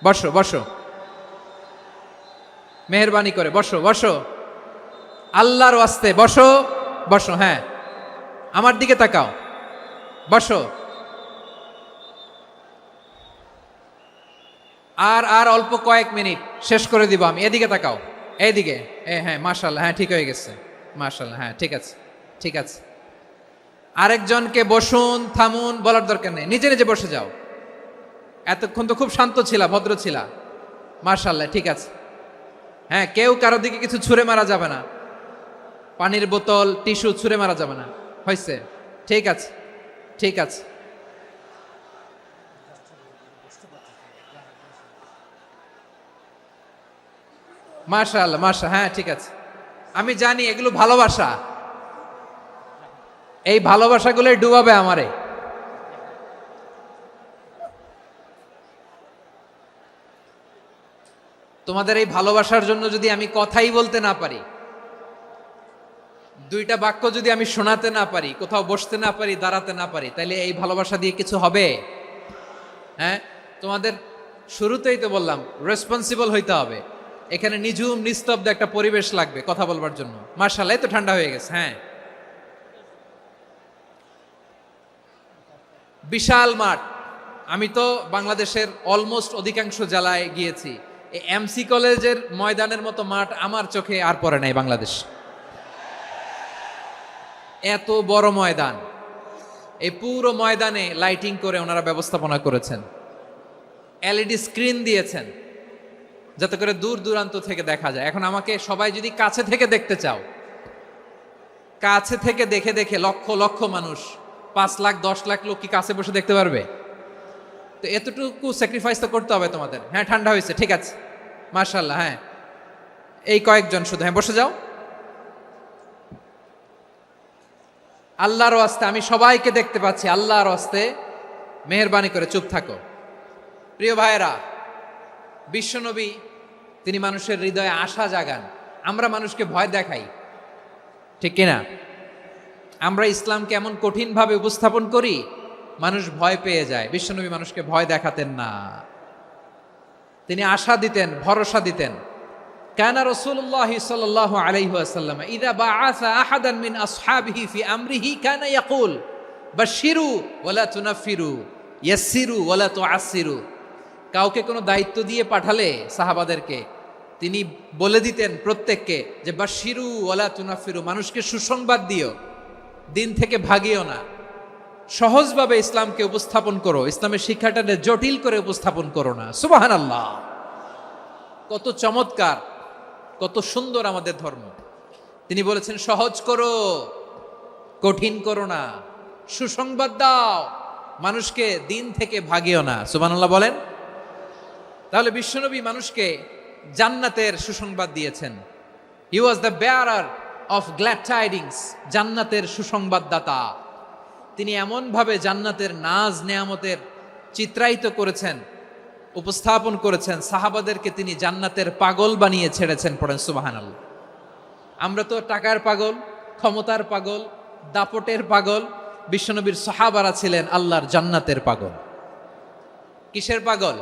বসো বসো, মেহরবানি করে বসো বসো, আল্লাহর ওয়াস্তে বসো বসো। হ্যাঁ, আমার দিকে তাকাও, বসো। আর আর অল্প কয়েক মিনিট, শেষ করে দিব আমি। এদিকে তাকাও, এইদিকে। হ্যাঁ, মাশাআল্লাহ, হ্যাঁ ঠিক হয়ে গেছে, মাশাআল্লাহ, হ্যাঁ ঠিক আছে, ঠিক আছে। আরেকজনকে বসুন থামুন বলার দরকার নেই, নিজে নিজে বসে যাও। এতক্ষণ তো খুব শান্ত ছিলা, ভদ্র ছিলা, মাশাআল্লাহ, ঠিক আছে। হ্যাঁ, কেউ কারো দিকে কিছু ছুঁড়ে মারা যাবে না, পানির বোতল টিস্যু ছুঁড়ে মারা যাবে না, হয়েছে? ঠিক আছে, ঠিক আছে। মাশাআল্লাহ, মাশাআল্লাহ, হ্যাঁ ঠিক আছে। আমি জানি এগুলো ভালোবাসা, এই ভালোবাসাগুলোই ডুবাবে আমারে। তোমাদের এই ভালোবাসার জন্য যদি আমি কথাই বলতে না পারি, দুইটা বাক্য যদি আমি শোনাতে না পারি, কোথাও বসতে না পারি, দাঁড়াতে না পারি, তাহলে এই ভালোবাসা দিয়ে কিছু হবে? হ্যাঁ, তোমাদের শুরুতেই তো বললাম রেসপন্সিবল হইতে হবে। এখানে নিঝুম নিস্তব্ধ একটা পরিবেশ লাগবে কথা বলবার জন্য। মাশাআল্লাহ, এই তো ঠান্ডা হয়ে গেছে। হ্যাঁ, বিশাল মাঠ। আমি তো বাংলাদেশের অলমোস্ট অধিকাংশ জেলায় গিয়েছি, এই এমসি কলেজের ময়দানের মতো মাঠ আমার চোখে আর পড়ে নাই বাংলাদেশ। এত বড় ময়দান, এই পুরো ময়দানে লাইটিং করে ওনারা ব্যবস্থাপনা করেছেন, এলইডি স্ক্রিন দিয়েছেন যাতে করে দূর দূরান্ত থেকে দেখা যায়। এখন আমাকে সবাই যদি কাছে থেকে দেখতে চাও, কাছে থেকে দেখে দেখে লক্ষ লক্ষ মানুষ, 5 লাখ 10 লাখ লোক কি কাছে বসে দেখতে পারবে? তো এতটুকু স্যাক্রিফাইস তো করতে হবে তোমাদের। হ্যাঁ, ঠান্ডা হয়েছে, ঠিক আছে, মাশাআল্লাহ। হ্যাঁ, এই কয়েকজন শুধু, হ্যাঁ বসে যাও। আল্লাহর ওয়াস্তে আমি সবাইকে দেখতে পাচ্ছি, আল্লাহর ওয়াস্তে মেহেরবানি করে চুপ থাকো। প্রিয় ভাইয়েরা, বিশ্বনবী তিনি মানুষের হৃদয়ে আশা জাগান। আমরা মানুষকে ভয় দেখাই, ঠিক কিনা? আমরা ইসলামকে এমন কঠিনভাবে উপস্থাপন করি, মানুষ ভয় পেয়ে যায়। বিশ্বনবী মানুষকে ভয় দেখাতেন না, তিনি আশা দিতেন, ভরসা দিতেন। কানা রাসূলুল্লাহ সাল্লাল্লাহু আলাইহি ওয়াসাল্লাম ইযা বাআসা আহাদান মিন আসহাবিহি ফি আমরিহি কানা ইয়াকুল বাশশিরু ওয়ালা তুনাফিরু ইয়াসসিরু ওয়ালা তুআসসিরু। কাউকে কোনো দায়িত্ব দিয়ে পাঠালে সাহাবাদেরকে তিনি বলে দিতেন প্রত্যেককে যে বাশশিরু ওয়ালা তুনাফিরু, মানুষকে সুসংবাদ দিও, দিন থেকে ভাগিও না। সহজভাবে ইসলামকে উপস্থাপন করো, ইসলামের শিক্ষাটাকে জটিল করে উপস্থাপন করো না। সুবহানাল্লাহ, কত চমৎকার, কত সুন্দর আমাদের ধর্ম। তিনি বলেছেন সহজ করো, কঠিন করো না, সুসংবাদ দাও, মানুষকে দিন থেকে ভাগিও না। সুবহানাল্লাহ বলেন। তাহলে বিশ্বনবী মানুষকে জান্নাতের সুসংবাদ দিয়েছেন। He was the bearer of glad tidings, জান্নাতের সুসংবাদদাতা। তিনি এমনভাবে জান্নাতের নাজ নেয়ামতের চিত্রায়িত করেছেন, উপস্থাপন করেছেন, সাহাবাদেরকে তিনি জান্নাতের পাগল বানিয়ে ছেড়েছেন। পড়েন সুবহানাল্লাহ। আমরা তো টাকার পাগল, ক্ষমতার পাগল, দাপটের পাগল। বিশ্বনবীর সাহাবারা ছিলেন আল্লাহর জান্নাতের পাগল। কিসের পাগল?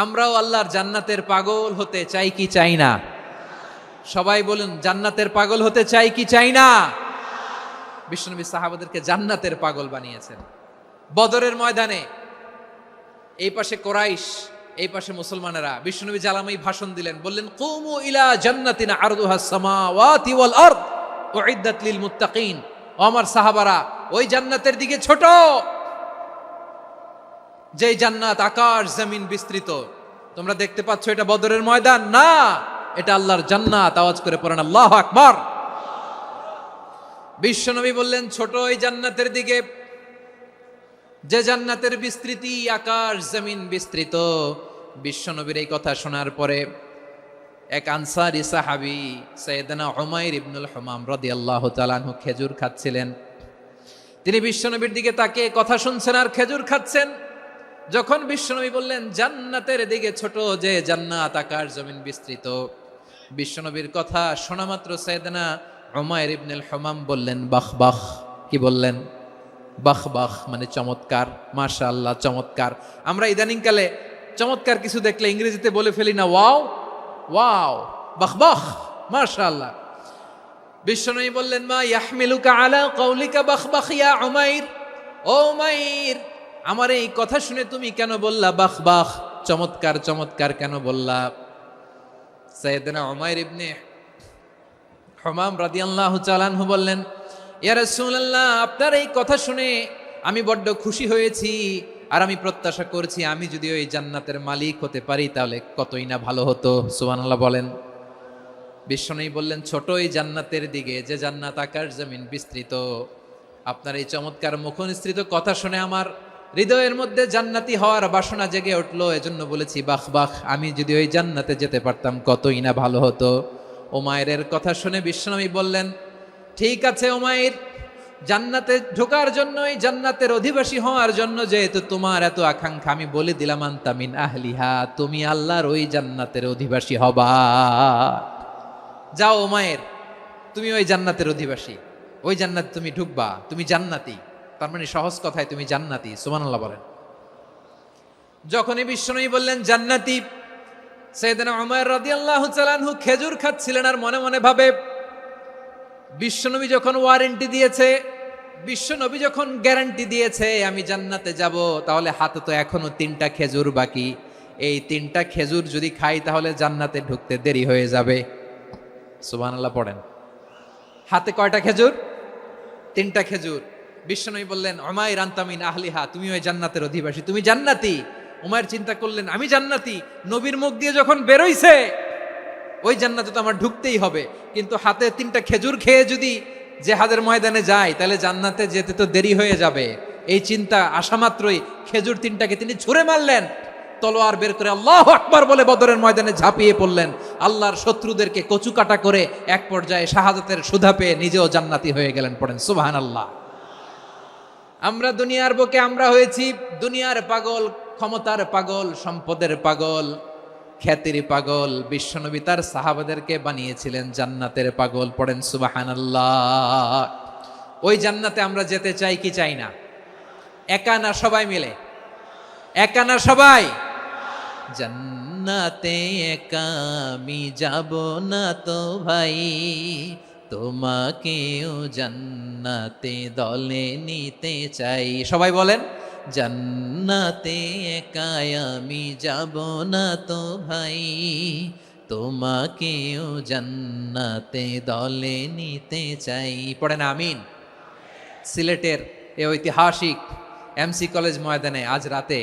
আমরাও আল্লাহর জান্নাতের পাগল হতে চাই কি চাই না? সবাই বলুন, জান্নাতের পাগল হতে চাই কি চাই না? বিশ্বনবী সাহাবাদেরকে জান্নাতের পাগল বানিয়েছেন। বদরের ময়দানে এই পাশে কোরাইশ, এই পাশে মুসলমানেরা। বিশ্বনবী জালামাই ভাষণ দিলেন, বললেন, কুমু ইলা জান্নাতিন আরদুহাস সামাওয়াতি ওয়াল আরদ উইদ্দাত লিল মুত্তাকিন। ও আমার সাহাবারা, ওই জান্নাতের দিকে ছোট, যেই জান্নাত আকাশ জমিন বিস্তৃত। তোমরা দেখতে পাচ্ছ এটা বদরের ময়দান না, এটা আল্লাহর জান্নাত। আওয়াজ করে পড়েন আল্লাহু আকবার। বিশ্বনবী বললেন, ছোট ওই জান্নাতের দিকে, যে জান্নাতের বিস্তৃতি আকাশ জমিন বিস্তৃত। বিশ্বনবীর এই কথা শোনার পরে এক আনসারী সাহাবী সাইয়েদনা উমাইর ইবনুল হুমাম রাদিয়াল্লাহু তাআলা আনহু খেজুর খাচ্ছিলেন। তিনি বিশ্বনবীর দিকে তাকিয়ে কথা শুনছেন আর খেজুর খাচ্ছেন। যখন বিশ্বনবী বললেন জান্নাতের দিকে ছোট, যে জান্নাত আকাশ জমিন বিস্তৃত, বিশ্বনবীর কথা শোনা মাত্র সাইয়েদনা উমাইর ইবনুল হুমাম বললেন বাহ বাহ। কি বললেন? বাহ বাহ মানে চমৎকার, মাশাআল্লাহ চমৎকার। আমরা ইদানিংকালে চমৎকার কিছু দেখলে ইংরেজিতে বলে ফেলি না, ওয়াও ওয়াও, বাহ বাহ, মাশাআল্লাহ। বিশ্বনবী বললেন, মা ইয়াহমিলুকা আলা কওলিকা বাহ বাহ ইয়া উমাইর। ও উমাইর, আমার এই কথা শুনে তুমি কেন বললা বাহ বাহ, চমৎকার চমৎকার কেন বললা? সাইয়েদনা উমাইর ইবনে হুমাম রাদিয়াল্লাহু তাআলা আনহু বললেন, ইয়া রাসূলুল্লাহ, আপনার এই কথা শুনে আমি বড্ড খুশি হয়েছি, আর আমি প্রত্যাশা করছি আমি যদি ওই জান্নাতের মালিক হতে পারি তাহলে কতই না ভালো হতো। সুবহানাল্লাহ বলেন। বিশ্বনবী বললেন, ছোট এই জান্নাতের দিকে, যে জান্নাত আকাশ জমিন বিস্তৃত। আপনার এই চমৎকার মুখনিসৃত কথা শুনে আমার হৃদয়ের মধ্যে জান্নাতি হওয়ার বাসনা জেগে উঠলো, এজন্য বলেছি বাহ বাহ, আমি যদি ওই জান্নাতে যেতে পারতাম কতই না ভালো হতো। উমাইরের কথা শুনে বিশ্বনবী বললেন, ঠিক আছে উমাইর, জান্নাতে ঢোকার জন্য, এই জান্নাতের অধিবাসী হওয়ার জন্য যেহেতু তোমার এত আকাঙ্ক্ষা, আমি বলে দিলাম আনতা মিন আহলিহা, তুমি আল্লাহর ওই জান্নাতের অধিবাসী হবা। যাও উমাইর, তুমি ওই জান্নাতের অধিবাসী, ওই জান্নাতে তুমি ঢুকবা, তুমি জান্নাতি। তার মানে সহজ কথায় তুমি জান্নাতি। সুবহানাল্লাহ বলেন। যখনই বিশ্বনবী বললেন জান্নাতি, সাইয়েদনা উমাইর রাদিয়াল্লাহু তাআলা আনহু খেজুর খাচ্ছিলেন আর মনে মনে ভাবে, বিশ্বনবী যখন ওয়ারেন্টি দিয়েছে, বিশ্বনবী যখন গ্যারান্টি দিয়েছে আমি জান্নাতে যাব, তাহলে হাতে তো এখনো 3টা খেজুর বাকি। এই 3টা খেজুর যদি খাই তাহলে জান্নাতে ঢুকতে দেরি হয়ে যাবে। সুবহানাল্লাহ পড়েন। হাতে কয়টা খেজুর? 3টা খেজুর। বিশ্বনবী বললেন, উমাইর আনতা মিন আহলিহা, তুমি ওই জান্নাতের অধিবাসী, তুমি জান্নাতি। উমাইর চিন্তা করলেন, আমি জান্নাতি, নবীর মুখ দিয়ে যখন বেরোইছে ওই জান্নাতে তো আমার ঢুকতেই হবে, কিন্তু হাতে 3টা খেজুর খেয়ে যদি জেহাদের ময়দানে যায় তাহলে জান্নাতে যেতে তো দেরি হয়ে যাবে। এই চিন্তা আসা মাত্রই খেজুর 3টাকে তিনি ছুঁড়ে মারলেন, তলোয়ার বের করে আল্লাহু আকবার বলে বদরের ময়দানে ঝাঁপিয়ে পড়লেন। আল্লাহর শত্রুদেরকে কচুকাটা করে এক পর্যায়ে শাহাদাতের সুধা পেয়ে নিজেও জান্নাতি হয়ে গেলেন। পড়েন সুবহানাল্লাহ। আমরা দুনিয়ার বুকে আমরা হয়েছি দুনিয়ার পাগল, ক্ষমতার পাগল, সম্পদের পাগল, খ্যাতির পাগল। বিশ্বনবী তার সাহাবাদেরকে বানিয়েছিলেন জান্নাতের পাগল। পড়েন সুবহানাল্লাহ। ওই জান্নাতে আমরা যেতে চাই কি চাই না? একা না সবাই মিলে? একা না সবাই? জান্নাতে একা আমি যাব না তো ভাই, তোমাকেও জান্নাতে দলে নিতে চাই। সবাই বলেন, জান্নাতে একা আমি যাব না তো ভাই, তোমাকেও জান্নাতে দলে নিতে চাই। পড়েন আমিন। সিলেটের এই ঐতিহাসিক এমসি কলেজ ময়দানে আজ রাতে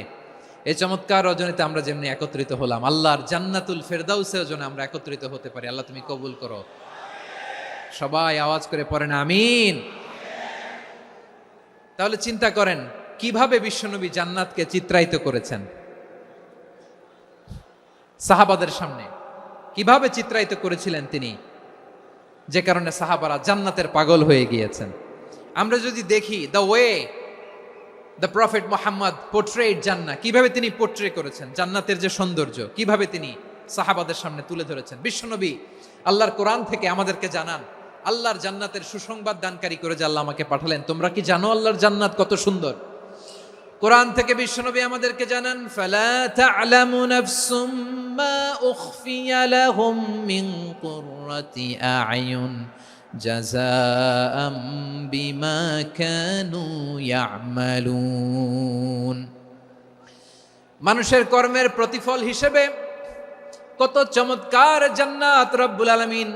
এই চমৎকার রজনীতে আমরা যেমনি একত্রিত হলাম, আল্লাহর জান্নাতুল ফেরদাউসের জন্য আমরা একত্রিত হতে পারি। আল্লাহ তুমি কবুল করো। সবাই আওয়াজ করে পড়েন আমিন। তাহলে চিন্তা করেন কিভাবে বিশ্বনবী জান্নাতকে চিত্রায়িত করেছেন সাহাবাদের সামনে, কিভাবে চিত্রায়িত করেছিলেন তিনি, যে কারণে সাহাবারা জান্নাতের পাগল হয়ে গিয়েছেন। আমরা যদি দেখি the way the prophet Mohammad portrait জান্নাত, কিভাবে তিনি পোর্ট্রে করেছেন জান্নাতের যে সৌন্দর্য, কিভাবে তিনি সাহাবাদের সামনে তুলে ধরেছেন। বিশ্বনবী আল্লাহর কোরআন থেকে আমাদেরকে জানান আল্লাহর জান্নাতের সুসংবাদ দানকারী করে যে আল্লাহ আমাকে পাঠালেন। তোমরা কি জানো আল্লাহর জান্নাত কত সুন্দর? কোরআন থেকে বিশ্বনবী আমাদেরকে জানান, ফালা তা'লামু নাফসুম মা উখফিয়া লাহুম মিন কুররাতি আ'য়ুন জাযাআম বিমা কানু ইয়া'মালুন। মানুষের কর্মের প্রতিফল হিসেবে কত চমৎকার জান্নাত রব্বুল আলামিন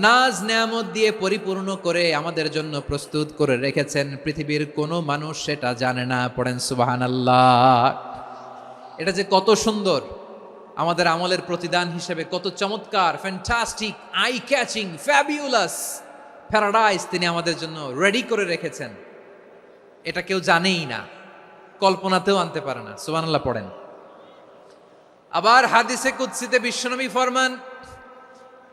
নাজ নেয়ামত দিয়ে পরিপূর্ণ করে আমাদের জন্য প্রস্তুত করে রেখেছেন। পৃথিবীর কোনো মানুষ সেটা জানে না। পড়েন সুবহানাল্লাহ। এটা যে কত সুন্দর, আমাদের আমলের প্রতিদান হিসেবে কত চমৎকার, fantastic, eye catching, fabulous paradise তিনি আমাদের জন্য রেডি করে রেখেছেন। এটা কেউ জানেই না, কল্পনাতেও আনতে পারে না। সুবহানাল্লাহ পড়েন। আবার হাদিসে কুদসিতে বিশ্বনবী ফরমান,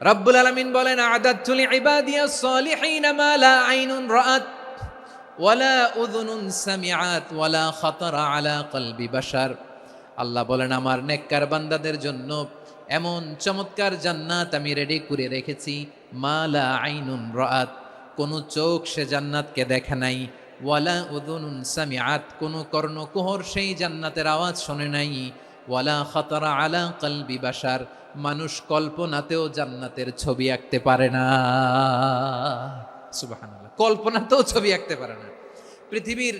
রব্বুল আলামিন বলেন, আ'দাদতু লিইবাদিয়াস সালিহিনা মা লা আইনুন রাআত ওয়ালা উযুনুন সামিআত ওয়ালা খাতারা আলা কলবি বাশার। আল্লাহ বলেন, আমার নেককার বান্দাদের জন্য এমন চমৎকার জান্নাত আমি রেডি করে রেখেছি, মা লা আইনুন রাআত, কোন চোখ সে জান্নাতকে দেখে নাই, ওয়ালা উযুনুন সামিআত, কোন কর্ণকুহর সেই জান্নাতের আওয়াজ শোনে নাই, ওয়ালা খাতারা আলা কলবি বাশার, মানুষ কল্পনাতেও জান্নাতের ছবি আঁকতে পারে না। সুবহানাল্লাহ, কল্পনাতেও ছবি আঁকতে পারে না। পৃথিবীর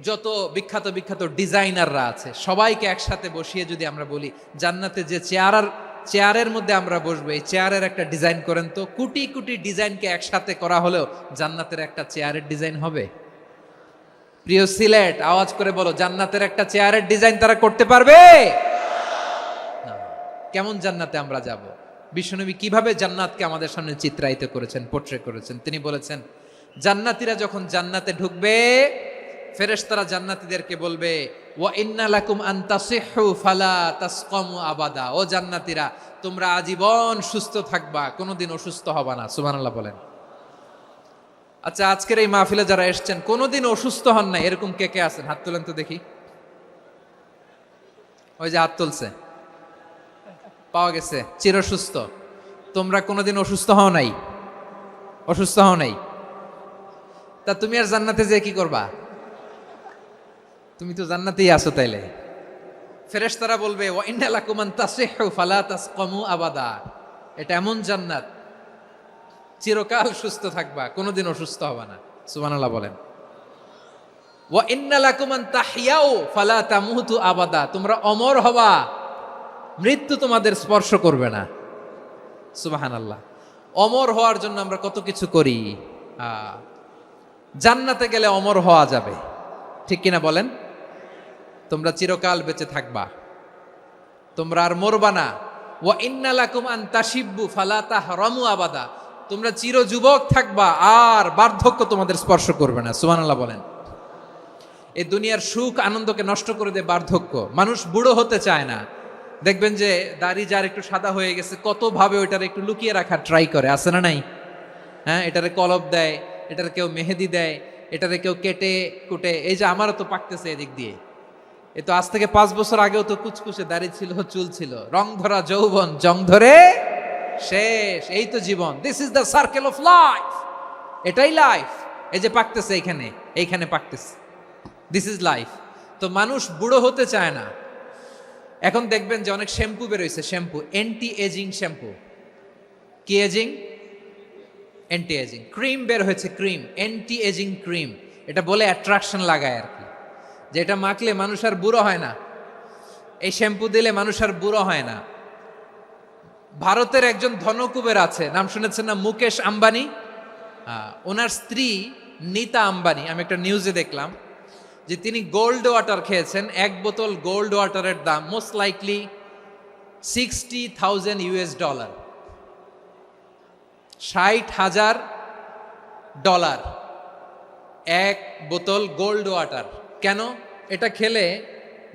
যত বিখ্যাত বিখ্যাত ডিজাইনাররা আছে সবাইকে একসাথে বসিয়ে যদি আমরা বলি জান্নাতে যে চেয়ারের মধ্যে আমরা বসবো, এই চেয়ারের একটা ডিজাইন করেন তো, কোটি কোটি ডিজাইনকে একসাথে করা হলেও জান্নাতের একটা চেয়ারের ডিজাইন হবে? প্রিয় সিলেট, আওয়াজ করে বলো, জান্নাতের একটা চেয়ারের ডিজাইন তারা করতে পারবে? কেমন জান্নাতে আমরা যাব? বিশ্বনবী কিভাবে জান্নাতকে আমাদের সামনে চিত্রায়িত করেছেন, পোর্ট্রে করেছেন। তিনি বলেছেন, জান্নাতীরা যখন জান্নাতে ঢুকবে, ফেরেশতারা জান্নাতীদেরকে বলবে, ওয়া ইন্না লাকুম আন তাসিহু ফালা তাসকামু আবাদা। ও জান্নাতীরা, তোমরা আজীবন সুস্থ থাকবা, কোনোদিন অসুস্থ হবা না। সুবহানাল্লাহ বলেন। আচ্ছা, আজকের এই মাহফিলে যারা এসেছেন কোনোদিন অসুস্থ হন না, এরকম কে কে আছেন? হাত তোলেন তো দেখি। ওই যে হাত তুলছে, পাওয়া গেছে, চিরসুস্থ। তোমরা কোনোদিন অসুস্থ হও নাই? অসুস্থ হও নাই? তা তুমি আর জান্নাতে যে কি করবা? তুমি তো জান্নাতেই আছো তাইলে। ফেরেশতারা বলবে, ওয়া ইন্না লাকুম আন তাসিহু ফালা তাসকামু আবাদা। এটা এমন জান্নাত, চিরকাল সুস্থ থাকবা, কোনোদিন অসুস্থ হবা না। সুবহানাল্লাহ বলেন। ওয়া ইন্না লাকুম আন তাহইয়াউ ফালা তামুতু আবাদা। তোমরা অমর হবা, মৃত্যু তোমাদের স্পর্শ করবে না। সুবহানাল্লাহ। অমর হওয়ার জন্য আমরা কত কিছু করি। জান্নাতে গেলে অমর হওয়া যাবে, ঠিক কিনা বলেন? তোমরা চিরকাল বেঁচে থাকবা, তোমরা আর মরবা না। ওয়া ইন্না লাকুম আন তাশিব্বু ফালা তাহরামু আবাদা। তোমরা চির যুবক থাকবা, আর বার্ধক্য তোমাদের স্পর্শ করবে না। সুবহানাল্লাহ বলেন। এই দুনিয়ার সুখ আনন্দকে নষ্ট করে দেয় বার্ধক্য। মানুষ বুড়ো হতে চায় না। দেখবেন যে দাড়ি যার একটু সাদা হয়ে গেছে, কত ভাবে ওইটার একটু লুকিয়ে রাখার ট্রাই করে, আছে না নাই? হ্যাঁ, এটারে কলব দেয়, এটারে কেউ মেহেদি দেয়, এটারে কেউ কেটে কুটে। এই যে আমারও তো পাকতেছে এদিক দিয়ে, এ তো আজ থেকে 5 বছর আগেও তো কুচকুচে দাড়ি ছিল, চুল ছিল, রং ধরা যৌবন জং ধরে শেষ। এই তো জীবন। This is the circle of life. এটাই লাইফ। এই যে পাকতেছে এইখানে, এইখানে পাকতেছে, দিস ইজ লাইফ। তো মানুষ বুড়ো হতে চায় না। এখন দেখবেন যে অনেক শ্যাম্পু বেরোইছে, শ্যাম্পু, অ্যান্টি এজিং শ্যাম্পু। কি এজিং? Anti ageing. ক্রিম বের হয়েছে, ক্রিম, অ্যান্টি এজিং ক্রিম। এটা বলে অ্যাট্রাকশন লাগায় আর কি, যে এটা মাখলে মানুষ আর বুড়ো হয় না, এই শ্যাম্পু দিলে মানুষ আর বুড়ো হয় না। ভারতের একজন ধনকুবের আছে, নাম শুনেছেন না? মুকেশ আম্বানি। ওনার স্ত্রী নীতা আম্বানি, আমি একটা নিউজে দেখলাম যে তিনি গোল্ড ওয়াটার খেয়েছেন। 1 বোতল গোল্ড ওয়াটারের দাম মোস্ট লাইকলি $60,000 $60,000 1 বোতল গোল্ড ওয়াটার। কেন? এটা খেলে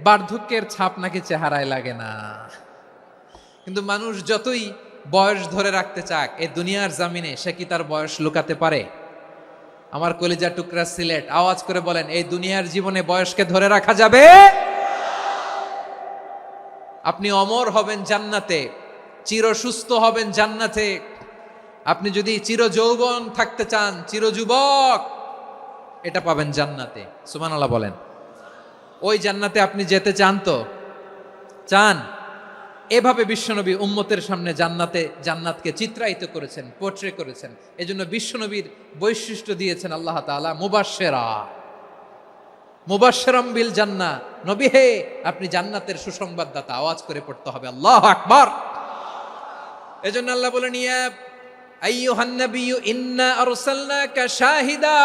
বার্ধক্যের ছাপ নাকি চেহারায় লাগে না। কিন্তু মানুষ যতই বয়স ধরে রাখতে চাক, এই দুনিয়ার জামিনে সে কি তার বয়স লুকাতে পারে? আমার কলিজার টুকরা সিলেট, আওয়াজ করে বলেন, এই দুনিয়ার জীবনে বয়সকে ধরে রাখা যাবে? আপনি অমর হবেন জান্নাতে, চির সুস্থ হবেন জান্নাতে। আপনি যদি চির যৌবন থাকতে চান, চির যুবক, এটা পাবেন জান্নাতে। সুবহানাল্লাহ বলেন। ওই জান্নাতে আপনি যেতে চান তো? চান? এভাবে বিশ্বনবী উম্মতের সামনে জান্নাতকে চিত্রায়িত করেছেন, পোর্ট্রে করেছেন। এজন্য বিশ্বনবীর বৈশিষ্ট্য দিয়েছেন আল্লাহ তাআলা মুবাশশিরাম বিল জান্নাহ। নবী হে, আপনি জান্নাতের সুসংবাদদাতা। আওয়াজ করে পড়তে হবে আল্লাহু আকবার। এজন্য আল্লাহ বলেন, ইয়া আইয়ুহান নাবিয়্যু ইন্না আরসালনাকা শাহিদা।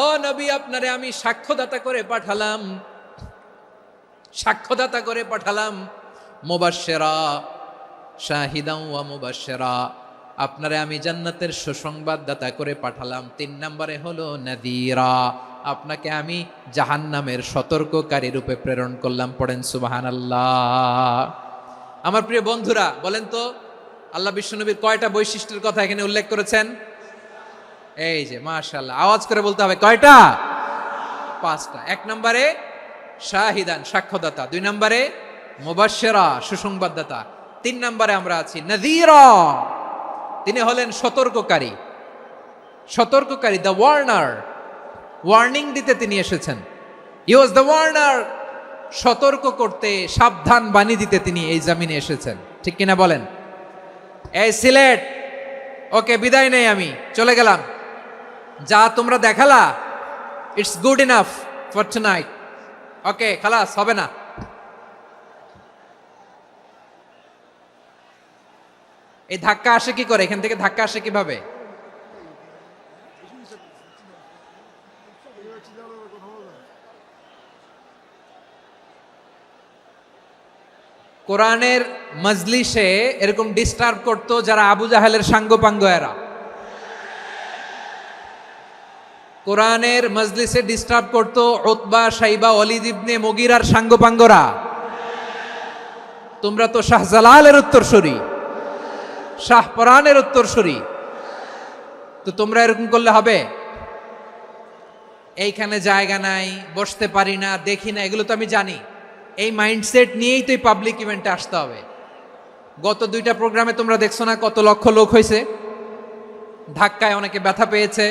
ও নবী, আপনারে আমি সাক্ষ্যদাতা করে পাঠালাম। মুবাশশিরা, শাহিদান ওয়া মুবাশশিরা, আপনারে আমি জান্নাতের সুসংবাদদাতা করে পাঠালাম। 3 নম্বরে হলো নাযীরা, আপনাকে আমি জাহান্নামের সতর্ককারী রূপে প্রেরণ করলাম। পড়েন সুবহানাল্লাহ। আমার প্রিয় বন্ধুরা, বলেন তো আল্লাহ বিশ্বনবীর কয়টা বৈশিষ্ট্যের কথা এখানে উল্লেখ করেছেন? এই যে মাশাআল্লাহ, আওয়াজ করে বলতে হবে, কয়টা? 5টা। 1 নম্বরে শাহিদান, সাক্ষ্যদাতা। 2 নম্বরে মুবাশশিরা, সুসংবাদদাতা। 3 নম্বরে আমরা আছি নাযীরা, তিনি হলেন সতর্ককারী। দ্য ওয়ার্নার, ওয়ার্নিং দিতে তিনি এসেছেন। হি ওয়াজ দ্য ওয়ার্নার, সতর্ক করতে, সাবধান বাণী দিতে তিনি এই জমিনে এসেছেন। ঠিক কিনা বলেন? এই সিলেট, ওকে, বিদায় নেই, আমি চলে গেলাম। যা তোমরা দেখালা, it's good enough for tonight. Okay, খালাস, হবে না। এই ধাক্কা আসে কি করে? এখান থেকে ধাক্কা আসে কিভাবে? কোরআনের মজলিসে এরকম ডিস্টার্ব করতো যারা আবু জাহেলের সাঙ্গপাঙ্গ এরা। কোরআনের মজলিসে ডিস্টার্ব করতো উতবা, শাইবা, ওয়ালিদ ইবনে মুগিরার সাঙ্গপাঙ্গরা। তোমরা তো শাহজালালের উত্তরসূরি, শাহপরানের উত্তরসূরি, তো তোমরা এরকম করলে হবে? এইখানে জায়গা নাই, বসতে পারি না, দেখি না, এগুলো তো আমি জানি। এই মাইন্ডসেট নিয়েই তো এই পাবলিক ইভেন্টে আসতে হবে। গত 2টা প্রোগ্রামে তোমরা দেখছো না কত লক্ষ লোক হয়েছে? ধাক্কায় অনেকে ব্যথা পেয়েছে,